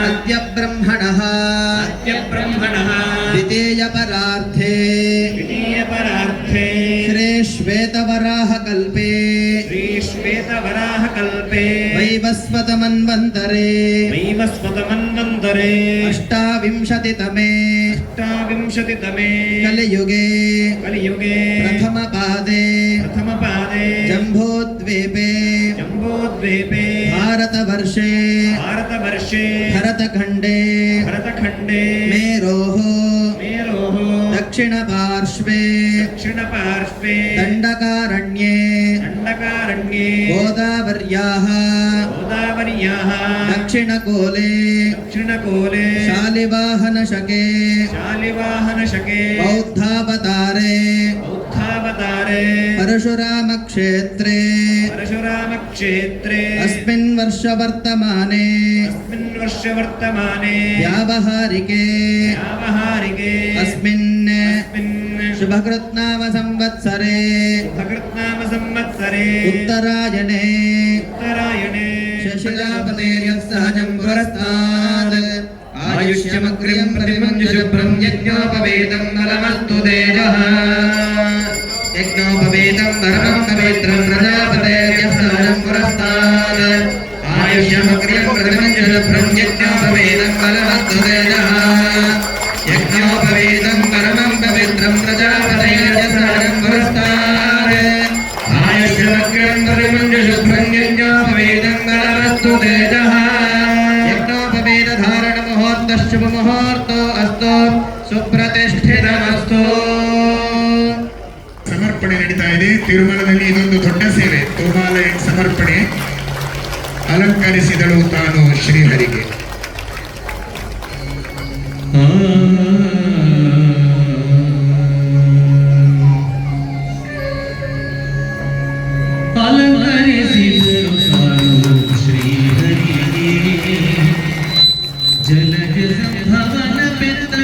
अद्य ब्रह्मणः द्वितीयपरार्थे श्वेतवराहकल्पे वैवस्वतमन्वन्तरे अष्टाविंशतितमे कलियुगे प्रथमपादे जम्बूद्वीपे भारतवर्षे भरतखण्डे मेरोः दक्षिणपार्श्वे दण्डकारण्ये गोदावर्याः दक्षिणकोले शालिवाहनशके बौद्धावतारे ಮಾಡುತ್ತಾರೆ. ಪರಶುರಾಮ ಕ್ಷೇತ್ರೇ ಅಸ್ಮಿನ್ ವರ್ಷ ವರ್ತಮಾನೆ ವ್ಯಾವಹಾರಿಕೆ ಅಸ್ಮಿನ್ ಶುಭಕೃತ್ನಾಮ ಸಂವತ್ಸರೆ ಉತ್ತರಾಯಣೆ ಶಶಿಲಾಪತೇರ್ಯಸ್ಸಹಜಂ ಪುರಸ್ತಾದ್ ಆಯುಷ್ಯಮಗ್ರ್ಯಂ ಪ್ರತಿಮಂಜುಶುಭ್ರಂ ಯಜ್ಞೋಪವೇದಂ ನಲಮಸ್ತು ತೇಜಃ ಯಜ್ಞೋಪವೇದಂ ಪರಮಂ ಪವಿತ್ರಂ ಪ್ರಜಾಪತೇರ್ಯಸ್ಸಹಜಂ ಪುರಸ್ತಾದ್ ಆಯುಷ್ಯಮಗ್ರ್ಯಂ ಪ್ರತಿಮಂಜುಶುಭ್ರಂ ಯಜ್ಞೋಪವೇದಂ ನಲಮಸ್ತು ತೇಜಃ ಯಜ್ಞೋಪವೇದಂ ಪರಮಂ ಪವಿತ್ರಂ ಪ್ರಜಾಪತೇರ್ಯಸ್ಸಹಜಂ ಪುರಸ್ತಾದ್ ಆಯುಷ್ಯಮಗ್ರ್ಯಂ ಪ್ರತಿಮಂಜುಶುಭ್ರಂ ಯಜ್ಞೋಪವೇದಂ ನಲಮಸ್ತು ತೇಜಃ ಯಜ್ಞೋಪವೇದ ಧಾರಣ ಮುಹೂರ್ತ ಶುಭ ಮುಹೂರ್ತೋ ಅಸ್ತು ಸುಪ್ರತಿಷ್ಠಿತಮಸ್ತು. ಸಮರ್ಪಣೆ ನಡೀತಾ ಇದೆ. ತಿರುಮಲದಲ್ಲಿ ಇದೊಂದು ದೊಡ್ಡ ಸೇವೆ. ತೋಮಾಲೆ ಸಮರ್ಪಣೆ. ಅಲಂಕರಿಸಿದಳು ತಾನು ಶ್ರೀಹರಿಗೆ. ಅಲಂಕರಿಸಿದಳು ತಾನು ಶ್ರೀಹರಿಗೆ ಜಲಜ ಸಂಭವನ ಪಿತ್ರ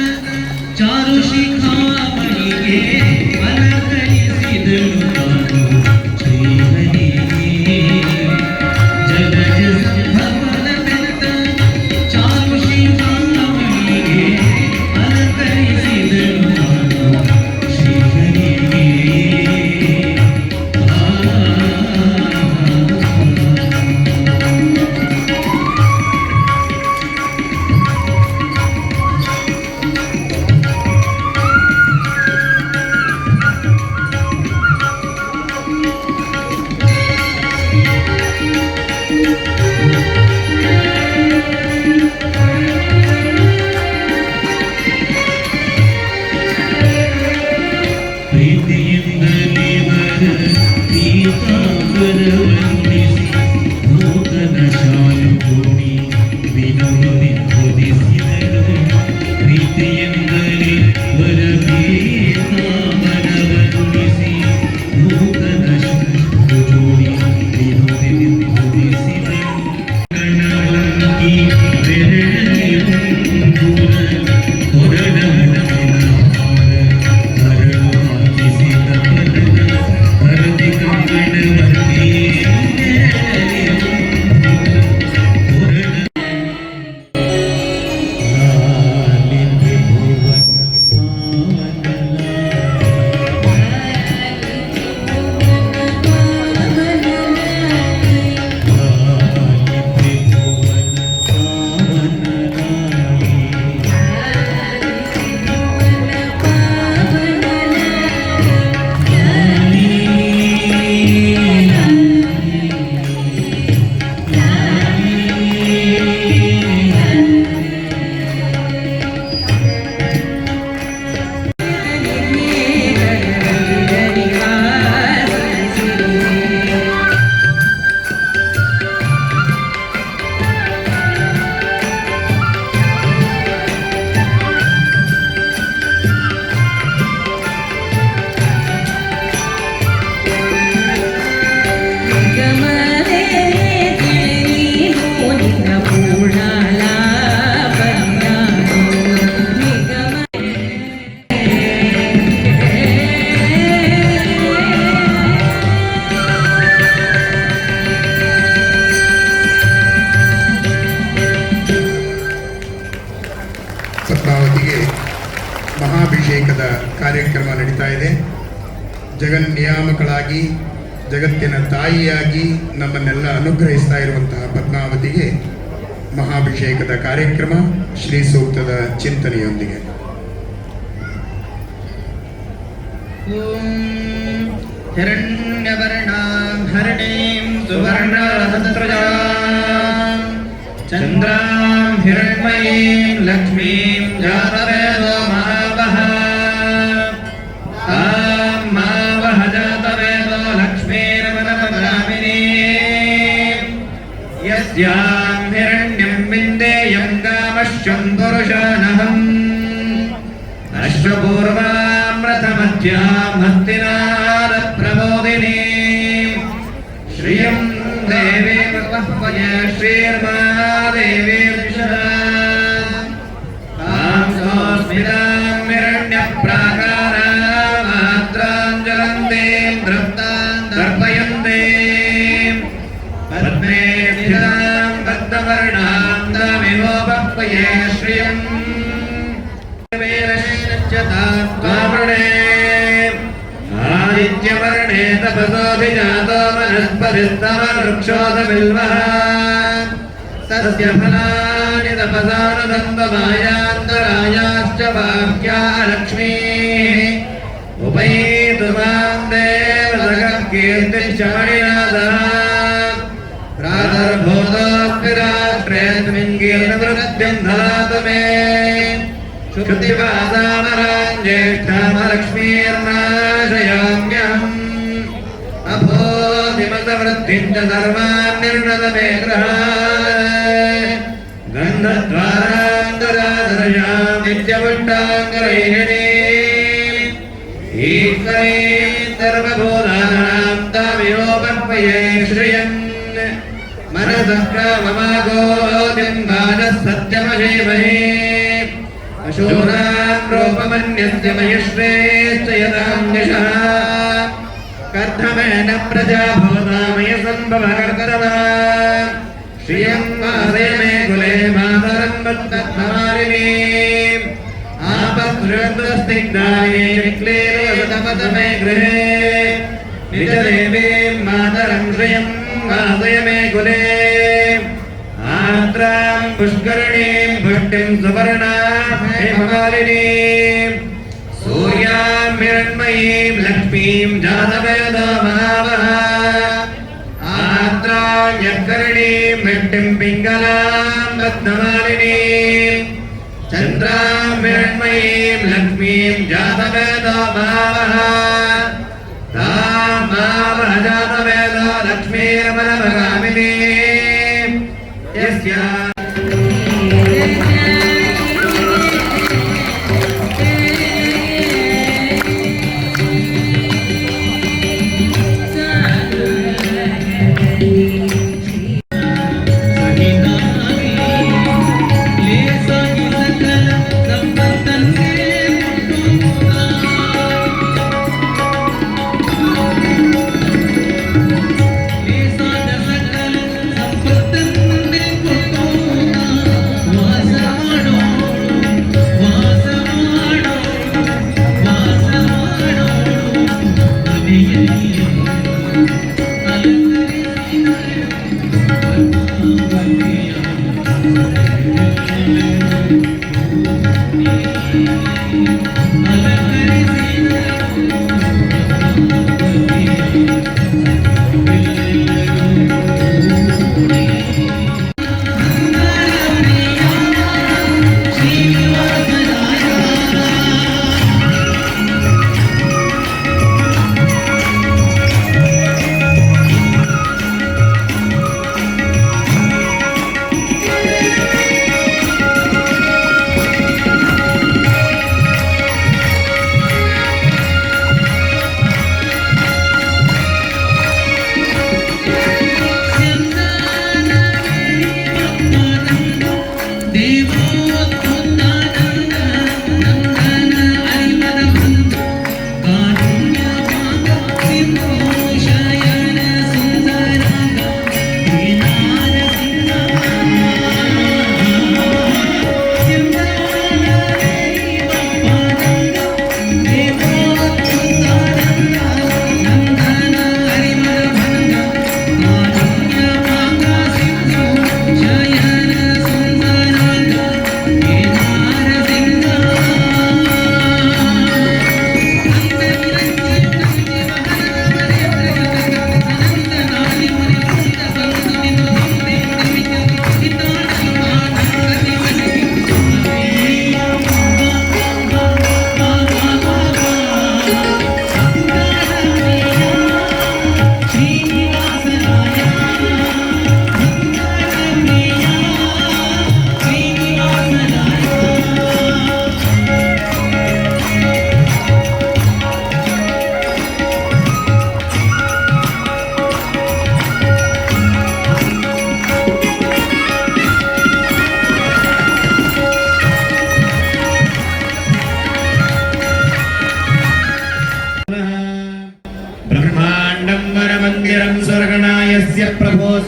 ಚಾರು ಶಿಖಾಮಣಿಗೆ ಅಲಂಕರಿಸಿದಳು ತಾನು ಶ್ರೀಹರಿಗೆ ಜಲಜ ಸಂಭವನ ಪಿತ್ರ ಚಾರು ಶಿಖಾಮಣಿಗೆ ಅಲಂಕರಿಸಿದಳು ತಾನು ಶ್ರೀಹರಿಗೆ. ಪ್ರೀತಿಯಿಂದಲೇ ವರ ಪೀತಾಂಬರ ವಂದಿಸಿ ನೂತನ ಶಾಲು ಭೂಮಿ ವಿನೋದಿಸಿದಳು. ಪ್ರೀತಿಯಿಂದಲೇ ವರ ಪೀತಾಂಬರ ವಂದಿಸಿ ನೂತನ ಶಾಲು ಜೋಡಿ ವಿನೋದಿಸಿದಳು. ಕಣವಂಕಿ ಬೆರಳಲಿ ಉಂಗುರ ಹೊರಡ ಪದ್ಮಾವತಿಗೆ ಮಹಾಭಿಷೇಕದ ಕಾರ್ಯಕ್ರಮ ನಡೀತಾ ಇದೆ. ಜಗನ್ನಿಯಾಮಕಳಾಗಿ ಜಗತ್ತಿನ ತಾಯಿಯಾಗಿ ನಮ್ಮನ್ನೆಲ್ಲ ಅನುಗ್ರಹಿಸ್ತಾ ಇರುವಂತಹ ಪದ್ಮಾವತಿಗೆ ಮಹಾಭಿಷೇಕದ ಕಾರ್ಯಕ್ರಮ ಶ್ರೀ ಸೂಕ್ತದ ಚಿಂತನೆಯೊಂದಿಗೆ. ಹಿರಣ್ಯವರ್ಣಾಂ ಹರಿಣೀಂ ಸುವರ್ಣಸಹಸ್ರಜಾಂ ಚಂದ್ರಾಂ ಹಿರಣ್ಮಯೀಂ ಲಕ್ಷ್ಮೀಂ ಜಾತವೇದೋ ಮಹಾವಹ ತಾಂ ಮಾವಹ ಜಾತವೇದೋ ಲಕ್ಷ್ಮೀರಮನಪಗಾಮಿನೀಂ ಯಸ್ಯಾಂ ಹಿರಣ್ಯಂ ವಿಂದೇಯಂ ಕಾಮಶ್ವಂ ಪುರುಷಾನಹಂ ಅಶ್ವಪೂರ್ವಾಂ ರಥಮಧ್ಯಾಂ ಹಸ್ತಿನಾ प्रमोदिनी श्रियं देवी प्रपह्वय श्रीर्मादेवी स्मितामिरण्यप्राकारामात्राञ्जलन्तीं दर्पयन्ते पद्मे स्थितां बद्धवर्णां तामिवोपह्वये श्रियम् आदित्यवर्णे तपसोऽभिजातो वनस्पतिस्तववृक्षोऽसबिल्वः तस्य फलानि तपसानुदन्तमायान्तरायाश्च बाह्या लक्ष्मीः उपैतु मां देवसखः कीर्तिश्च मणिनाथः प्रातर्भूतोऽस्मि राष्ट्रेऽस्मिन् कीर्तनवृद्धिं ददातु मे श्रुतिवासामरां ज्येष्ठामलक्ष्मीर्नाशयाम्यहम् अभोधिमतवृद्धिं च सर्वान् निर्णत मे गृहाय गन्धद्वारान्तरादर्शां नित्यपुष्टाङ्गरैहिणी ईश्वरीं सर्वभूतानां तामिवोपह्वये श्रियन् मनसः काममागोदिं वाजः सत्यमशीमहे अशूरां रूपमन्यस्य मयश्रेष्ठ यदान्यशः कर्धमेन प्रजाभूतामय सम्भवकर्करदा श्रियं वासे मे कुले मातरं वत्तत्मालिनीम् आपस्रुतस्निग्धाये क्लेशतपत मे गृहे निजदेवीं मातरं श्रियं वासय मे कुले आर्द्रां पुष्करणीं पुष्टिं सुवर्णां हेममालिनीं सूर्यां हिरण्मयीं लक्ष्मीं जातवेदो महावः आर्द्रां यत्करणीं पुष्टिं पिङ्गलां रत्नमालिनीं चन्द्रां हिरण्मयीं लक्ष्मीं जातवेदो महावः तां महावः जातवेदो लक्ष्मीरमनभगामिनीं यस्या Thank you.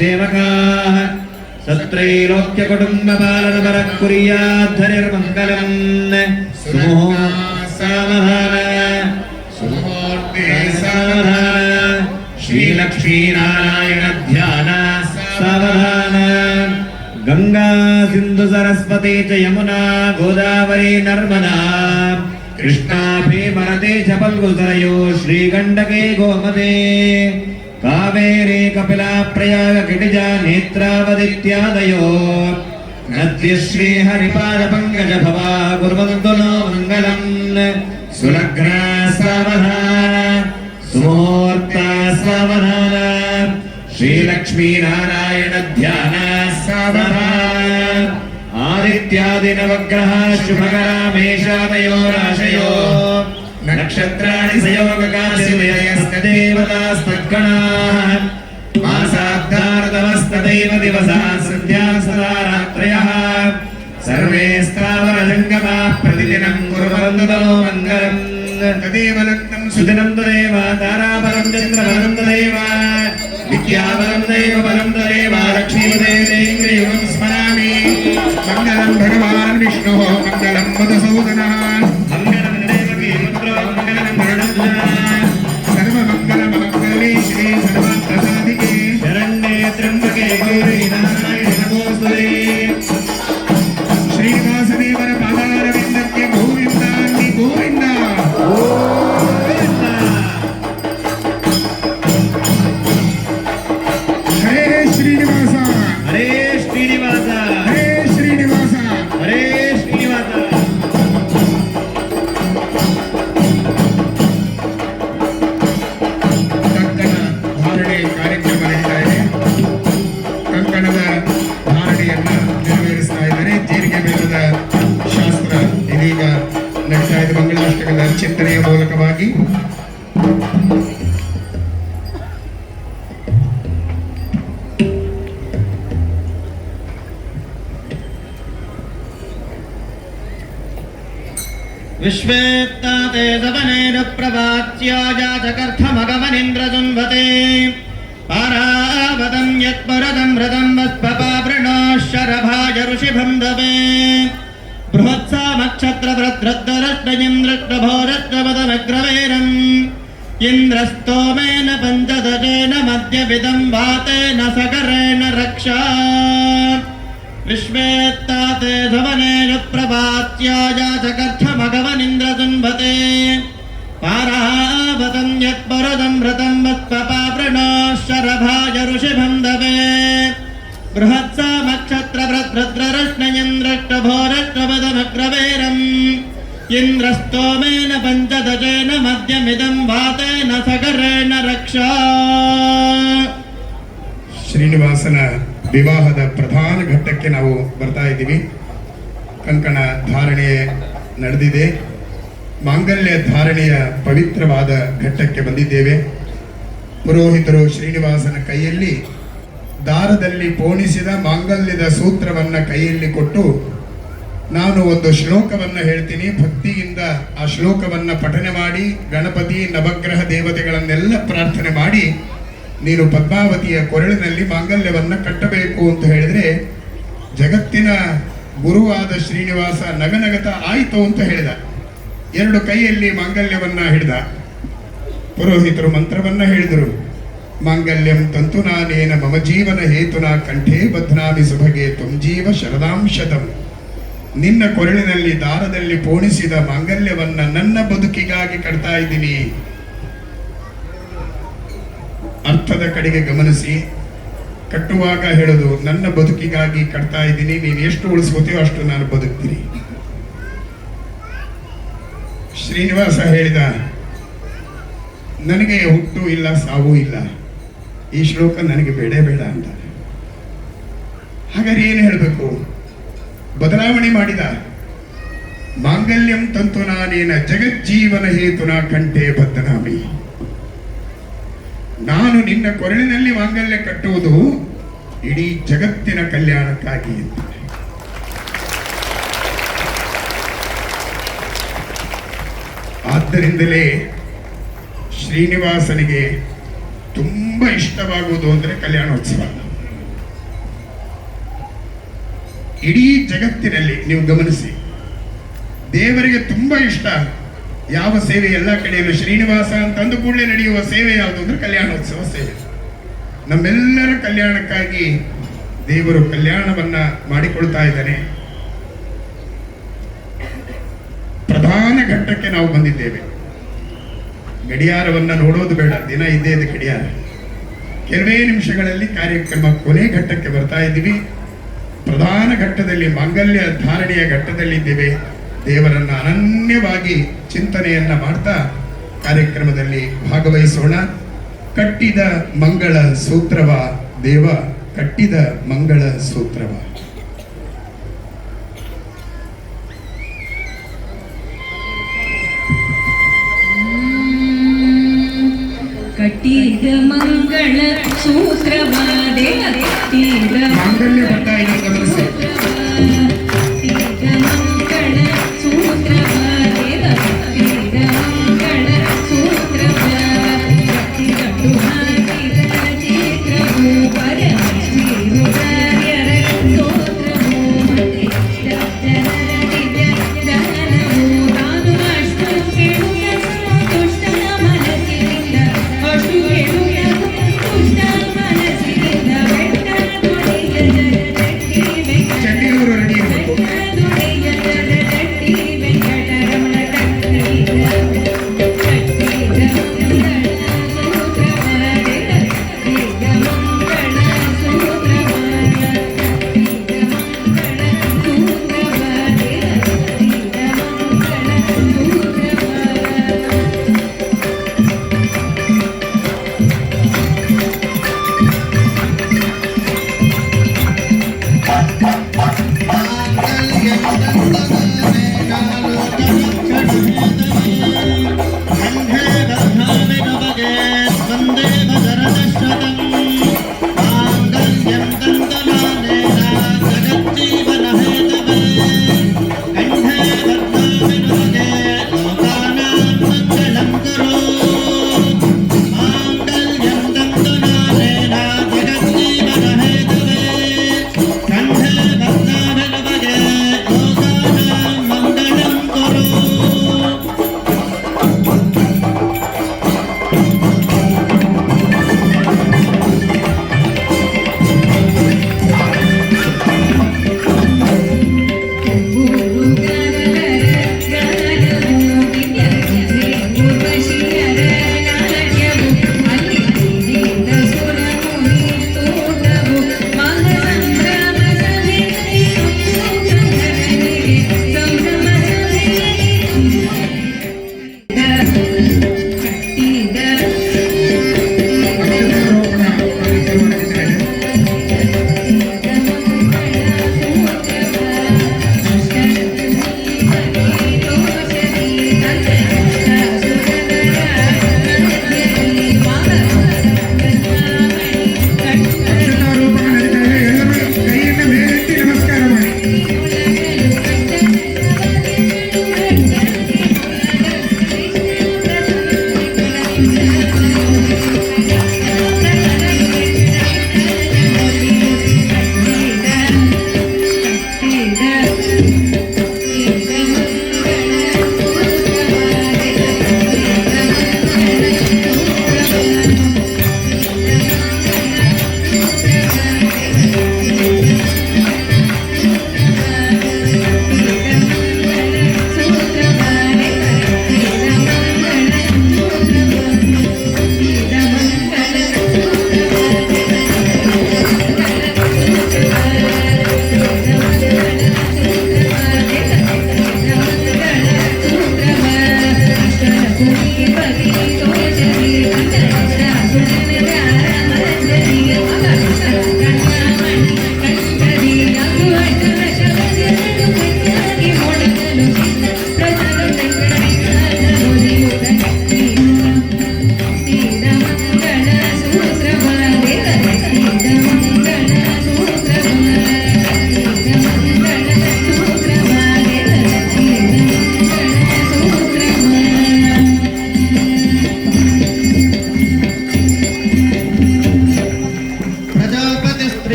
सेवकाः सत्रैलोक्यकुटुम्बपालनपरः कुर्याद्धनिर्मङ्गलम् सावधान श्रीलक्ष्मीनारायण ध्यान सावधान गंगा सिंधु सरस्वती च यमुना गोदावरी नर्मदा कृष्णा भीमनदी च फल्गुसरयो श्रीगण्डकी गोमती कावेरी कपिला प्रयाग गिरिजा नेत्रावतीत्यादयो नद्य श्री हरिपाद पंकज भवा कुर्वन्तु नो मङ्गलम् सुलग्ना सावधान सुमुहूर्ता सावधान श्रीलक्ष्मी नारायण ध्यान सावधान आदित्यादि नवग्रह शुभकरा मेषादयो राशयो नक्षत्राणि संयोगकाशदेवतास्तद्गणाः मासाब्दारतमस्तदैव दिवसाः सन्ध्याः सदा रात्रयः सर्वे स्थावरजङ्गमाः प्रतिदिनं कुर्वन्तु तनो मङ्गलम् तदेव लग्नं सुदिनं तदेव ताराबलं चन्द्रबलं तदेव विद्याबलं दैव बलं तदेव लक्ष्मीपदेन्द्रियुगं स्मरामि मङ्गलं भगवान् विष्णुः मङ्गलं मधुसूदनः मङ्गलं देवकी पुत्रो मङ्गलं गरुडध्वजः सर्वमङ्गलमङ्गले श्री सर्वप्रसादिके शरण्ये त्र्यम्बके गौरी नारायणि नमोस्तुते श्रीनिवासदेवर पादारविन्दस्य गोविन्दान्नि गोविन्द हरे श्रीनिवास हरे श्रीनिवास हरे श्रीनिवास हरे श्रीनिवास ಕಂಕಣ ಧಾರಣೆ ಕಾರ್ಯಕ್ರಮ ನಡೀತಾ ಇದೆ. ಕಂಕಣದ ಧಾರಣೆಯನ್ನ ನೆರವೇರಿಸ್ತಾ ಇದ್ದಾರೆ. ಜೀರಿಗೆ ಬೇಲದ ಶಾಸ್ತ್ರ ಇದೀಗ ನಡೀತಾ ಇದೆ. ಮಂಗಳಾಷ್ಟಕದ ಚಿಂತನೆಯ ಮೂಲಕವಾಗಿ विश्वेत्ताते सवनेन प्रवाच्याजाचकर्थमगमनिन्द्रजुन्वते पारावतं यत्परदं व्रतं वत्पपावृणोश्चरभाज ऋषिभं दवे बृहत्सामक्षत्रवृद्रद्दरष्टयं दृष्टभोरष्टपदमग्रवेरम् इन्द्रस्तोमेन पञ्चदशेन मध्यविदं वातेन सकरेण रक्षा विश्वेत्ताते धवनेन प्रभात्याजाचकर्थमगमनिन्द्रजुन्वते पारावतं यत्परदं व्रतं वत्पपावृणोश्चरभाज ऋषिभं दवे बृहत्सामक्षत्रवृद्रद्रष्टयं दृष्टभोरष्टपदमग्रवेरम् इन्द्रस्तोमेन पञ्चदशेन मध्यमिदं वातेन सकरेण रक्षा ಶ್ರೀನಿವಾಸನ ವಿವಾಹದ ಪ್ರಧಾನ ಘಟ್ಟಕ್ಕೆ ನಾವು ಬರ್ತಾ ಇದ್ದೀವಿ. ಕಂಕಣ ಧಾರಣೆ ನಡೆದಿದೆ. ಮಾಂಗಲ್ಯ ಧಾರಣೆಯ ಪವಿತ್ರವಾದ ಘಟ್ಟಕ್ಕೆ ಬಂದಿದ್ದೇವೆ. ಪುರೋಹಿತರು ಶ್ರೀನಿವಾಸನ ಕೈಯಲ್ಲಿ ದಾರದಲ್ಲಿ ಪೋಣಿಸಿದ ಮಾಂಗಲ್ಯದ ಸೂತ್ರವನ್ನ ಕೈಯಲ್ಲಿ ಕೊಟ್ಟು ನಾನು ಒಂದು ಶ್ಲೋಕವನ್ನ ಹೇಳ್ತೀನಿ, ಭಕ್ತಿಯಿಂದ ಆ ಶ್ಲೋಕವನ್ನ ಪಠನೆ ಮಾಡಿ ಗಣಪತಿ ನವಗ್ರಹ ದೇವತೆಗಳನ್ನೆಲ್ಲ ಪ್ರಾರ್ಥನೆ ಮಾಡಿ ನೀನು ಪದ್ಮಾವತಿಯ ಕೊರಳಿನಲ್ಲಿ ಮಾಂಗಲ್ಯವನ್ನ ಕಟ್ಟಬೇಕು ಅಂತ ಹೇಳಿದ್ರೆ ಜಗತ್ತಿನ ಗುರುವಾದ ಶ್ರೀನಿವಾಸ ನಗನಗತ ಆಯಿತು ಅಂತ ಹೇಳಿದ. ಎರಡು ಕೈಯಲ್ಲಿ ಮಾಂಗಲ್ಯವನ್ನ ಹಿಡಿದ. ಪುರೋಹಿತರು ಮಂತ್ರವನ್ನ ಹೇಳಿದರು. ಮಾಂಗಲ್ಯಂ ತಂತುನಾನೇನ ಮಮ ಜೀವನ ಹೇತುನ ಕಂಠೇ ಬಧ್ನಾಮಿ ಸುಭಗೆ ತ್ವಂ ಜೀವ ಶರದಾಂಶತಂ. ನಿನ್ನ ಕೊರಳಿನಲ್ಲಿ ದಾರದಲ್ಲಿ ಪೋಣಿಸಿದ ಮಾಂಗಲ್ಯವನ್ನ ನನ್ನ ಬದುಕಿಗಾಗಿ ಕಟ್ತಾ ಇದ್ದೀನಿ. ಅರ್ಥದ ಕಡೆಗೆ ಗಮನಿಸಿ. ಕಟ್ಟುವಾಗ ಹೇಳೋದು ನನ್ನ ಬದುಕಿಗಾಗಿ ಕಟ್ತಾ ಇದ್ದೀನಿ, ನೀನು ಎಷ್ಟು ಉಳಿಸ್ಕೋತೀಯೋ ಅಷ್ಟು ನಾನು ಬದುಕ್ತೀನಿ. ಶ್ರೀನಿವಾಸ ಹೇಳಿದ, ನನಗೆ ಹುಟ್ಟು ಇಲ್ಲ ಸಾವು ಇಲ್ಲ, ಈ ಶ್ಲೋಕ ನನಗೆ ಬೇಡ ಬೇಡ ಅಂತ. ಹಾಗಾದ್ರೆ ಏನು ಹೇಳಬೇಕು? ಬದಲಾವಣೆ ಮಾಡಿದ. ಮಾಂಗಲ್ಯಂ ತಂತುನಾನೇನ ಜಗಜ್ಜೀವನ ಹೇತುನಾ ಕಂಠೆ ಬದ್ಧನಾಮಿ. ನಾನು ನಿನ್ನ ಕೊರಳಿನಲ್ಲಿ ಮಾಂಗಲ್ಯ ಕಟ್ಟುವುದು ಇಡೀ ಜಗತ್ತಿನ ಕಲ್ಯಾಣಕ್ಕಾಗಿ ಅಂತ. ಆದ್ದರಿಂದಲೇ ಶ್ರೀನಿವಾಸನಿಗೆ ತುಂಬ ಇಷ್ಟವಾಗುವುದು ಅಂದರೆ ಕಲ್ಯಾಣೋತ್ಸವ. ಇಡೀ ಜಗತ್ತಿನಲ್ಲಿ ನೀವು ಗಮನಿಸಿ, ದೇವರಿಗೆ ತುಂಬಾ ಇಷ್ಟ ಯಾವ ಸೇವೆ ಎಲ್ಲ ಕಡೆಯಲ್ಲೂ ಶ್ರೀನಿವಾಸ ಅಂತಂದು ಕೂಡಲೇ ನಡೆಯುವ ಸೇವೆ ಯಾವುದು ಅಂದ್ರೆ ಕಲ್ಯಾಣೋತ್ಸವ ಸೇವೆ. ನಮ್ಮೆಲ್ಲರ ಕಲ್ಯಾಣಕ್ಕಾಗಿ ದೇವರು ಕಲ್ಯಾಣವನ್ನ ಮಾಡಿಕೊಳ್ತಾ ಇದ್ದಾನೆ. ಪ್ರಧಾನ ಘಟ್ಟಕ್ಕೆ ನಾವು ಬಂದಿದ್ದೇವೆ. ಗಡಿಯಾರವನ್ನ ನೋಡೋದು ಬೇಡ, ದಿನ ಇದ್ದೇ ಇದೆ ಗಡಿಯಾರ. ಕೆಲವೇ ನಿಮಿಷಗಳಲ್ಲಿ ಕಾರ್ಯಕ್ರಮ ಕೊನೆ ಘಟ್ಟಕ್ಕೆ ಬರ್ತಾ ಇದ್ದೀವಿ. ಪ್ರಧಾನ ಘಟ್ಟದಲ್ಲಿ ಮಾಂಗಲ್ಯ ಧಾರಣೆಯ ಘಟ್ಟದಲ್ಲಿದ್ದೇವೆ. ದೇವರನ್ನ ಅನನ್ಯವಾಗಿ ಚಿಂತನೆಯನ್ನ ಮಾಡ್ತಾ ಕಾರ್ಯಕ್ರಮದಲ್ಲಿ ಭಾಗವಹಿಸೋಣ. ಕಟ್ಟಿದ ಮಂಗಳ ಸೂತ್ರವ ದೇವ, ಕಟ್ಟಿದ ಮಂಗಳ ಸೂತ್ರವ. ಕಟ್ಟಿದ ಮಂಗಳ ಸೂತ್ರವಾದೆ ಕಟ್ಟಿದ ಮಾಂಗಲ್ಯ ಬರ್ತಾ ಇದೆ ಗಮನಿಸಿ. ಕಟ್ಟಿದ ಮಂಗಳ ಸೂತ್ರವಾದೆ ಕಟ್ಟಿದ ಮಂಗಳ ಸೂತ್ರವ ಕಟ್ಟಿಗಟ್ಟು ಹಾಕಿದ ಚಿತ್ರವು ಪರಮಶಿವ ಹೃದಯರ ಸ್ತೋತ್ರವು ಜನನವು ತಾನು ಅಷ್ಟು ಕೇಳುತ್ತ ಸಂತುಷ್ಟನ ಮನಸ್ಸಿನಿಂದ ಅಷ್ಟು ಕೇಳುತ್ತ ಸಂತುಷ್ಟ ಮನಸ್ಸಿನಿಂದ ಬೆಟ್ಟ ತೊಡೆಯ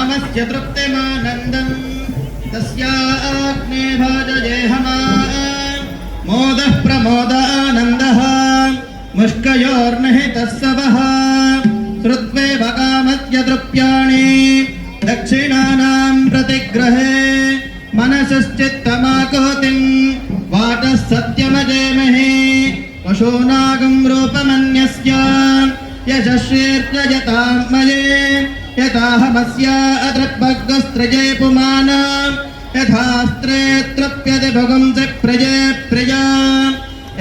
कामस्य तृप्तिमानन्दम् तस्याग्ने भाजयेहमा मोदः प्रमोदानन्दः मुष्कयोर्निहितः सवः श्रुत्वेव कामस्य तृप्याणि दक्षिणानां प्रतिग्रहे मनसश्चित्तमाकोतिं वाचः सत्यमजेमहि पशूनागं रूपमन्यस्य यशस्वीर्यजतां मये यथाहमस्या अदृग्भग्गस्त्रजे पुमान यथास्त्रे तृप्यते भुगुंसि प्रजे प्रिया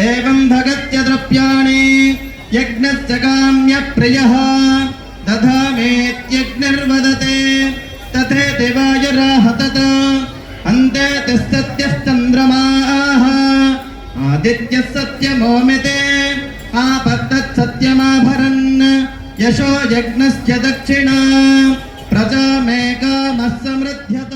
एवं भगत्य तृप्याणि यज्ञस्य काम्यप्रियः दधामेत्यग्निर्वदते तथेति वायुराहतत अन्ते तिष्ठत्यश्चन्द्रमाः आदित्यः सत्यमोमिते आपत्तत्सत्यमाभरन् यशो यज्ञस्य दक्षिणा प्रजामेकामः समृध्यत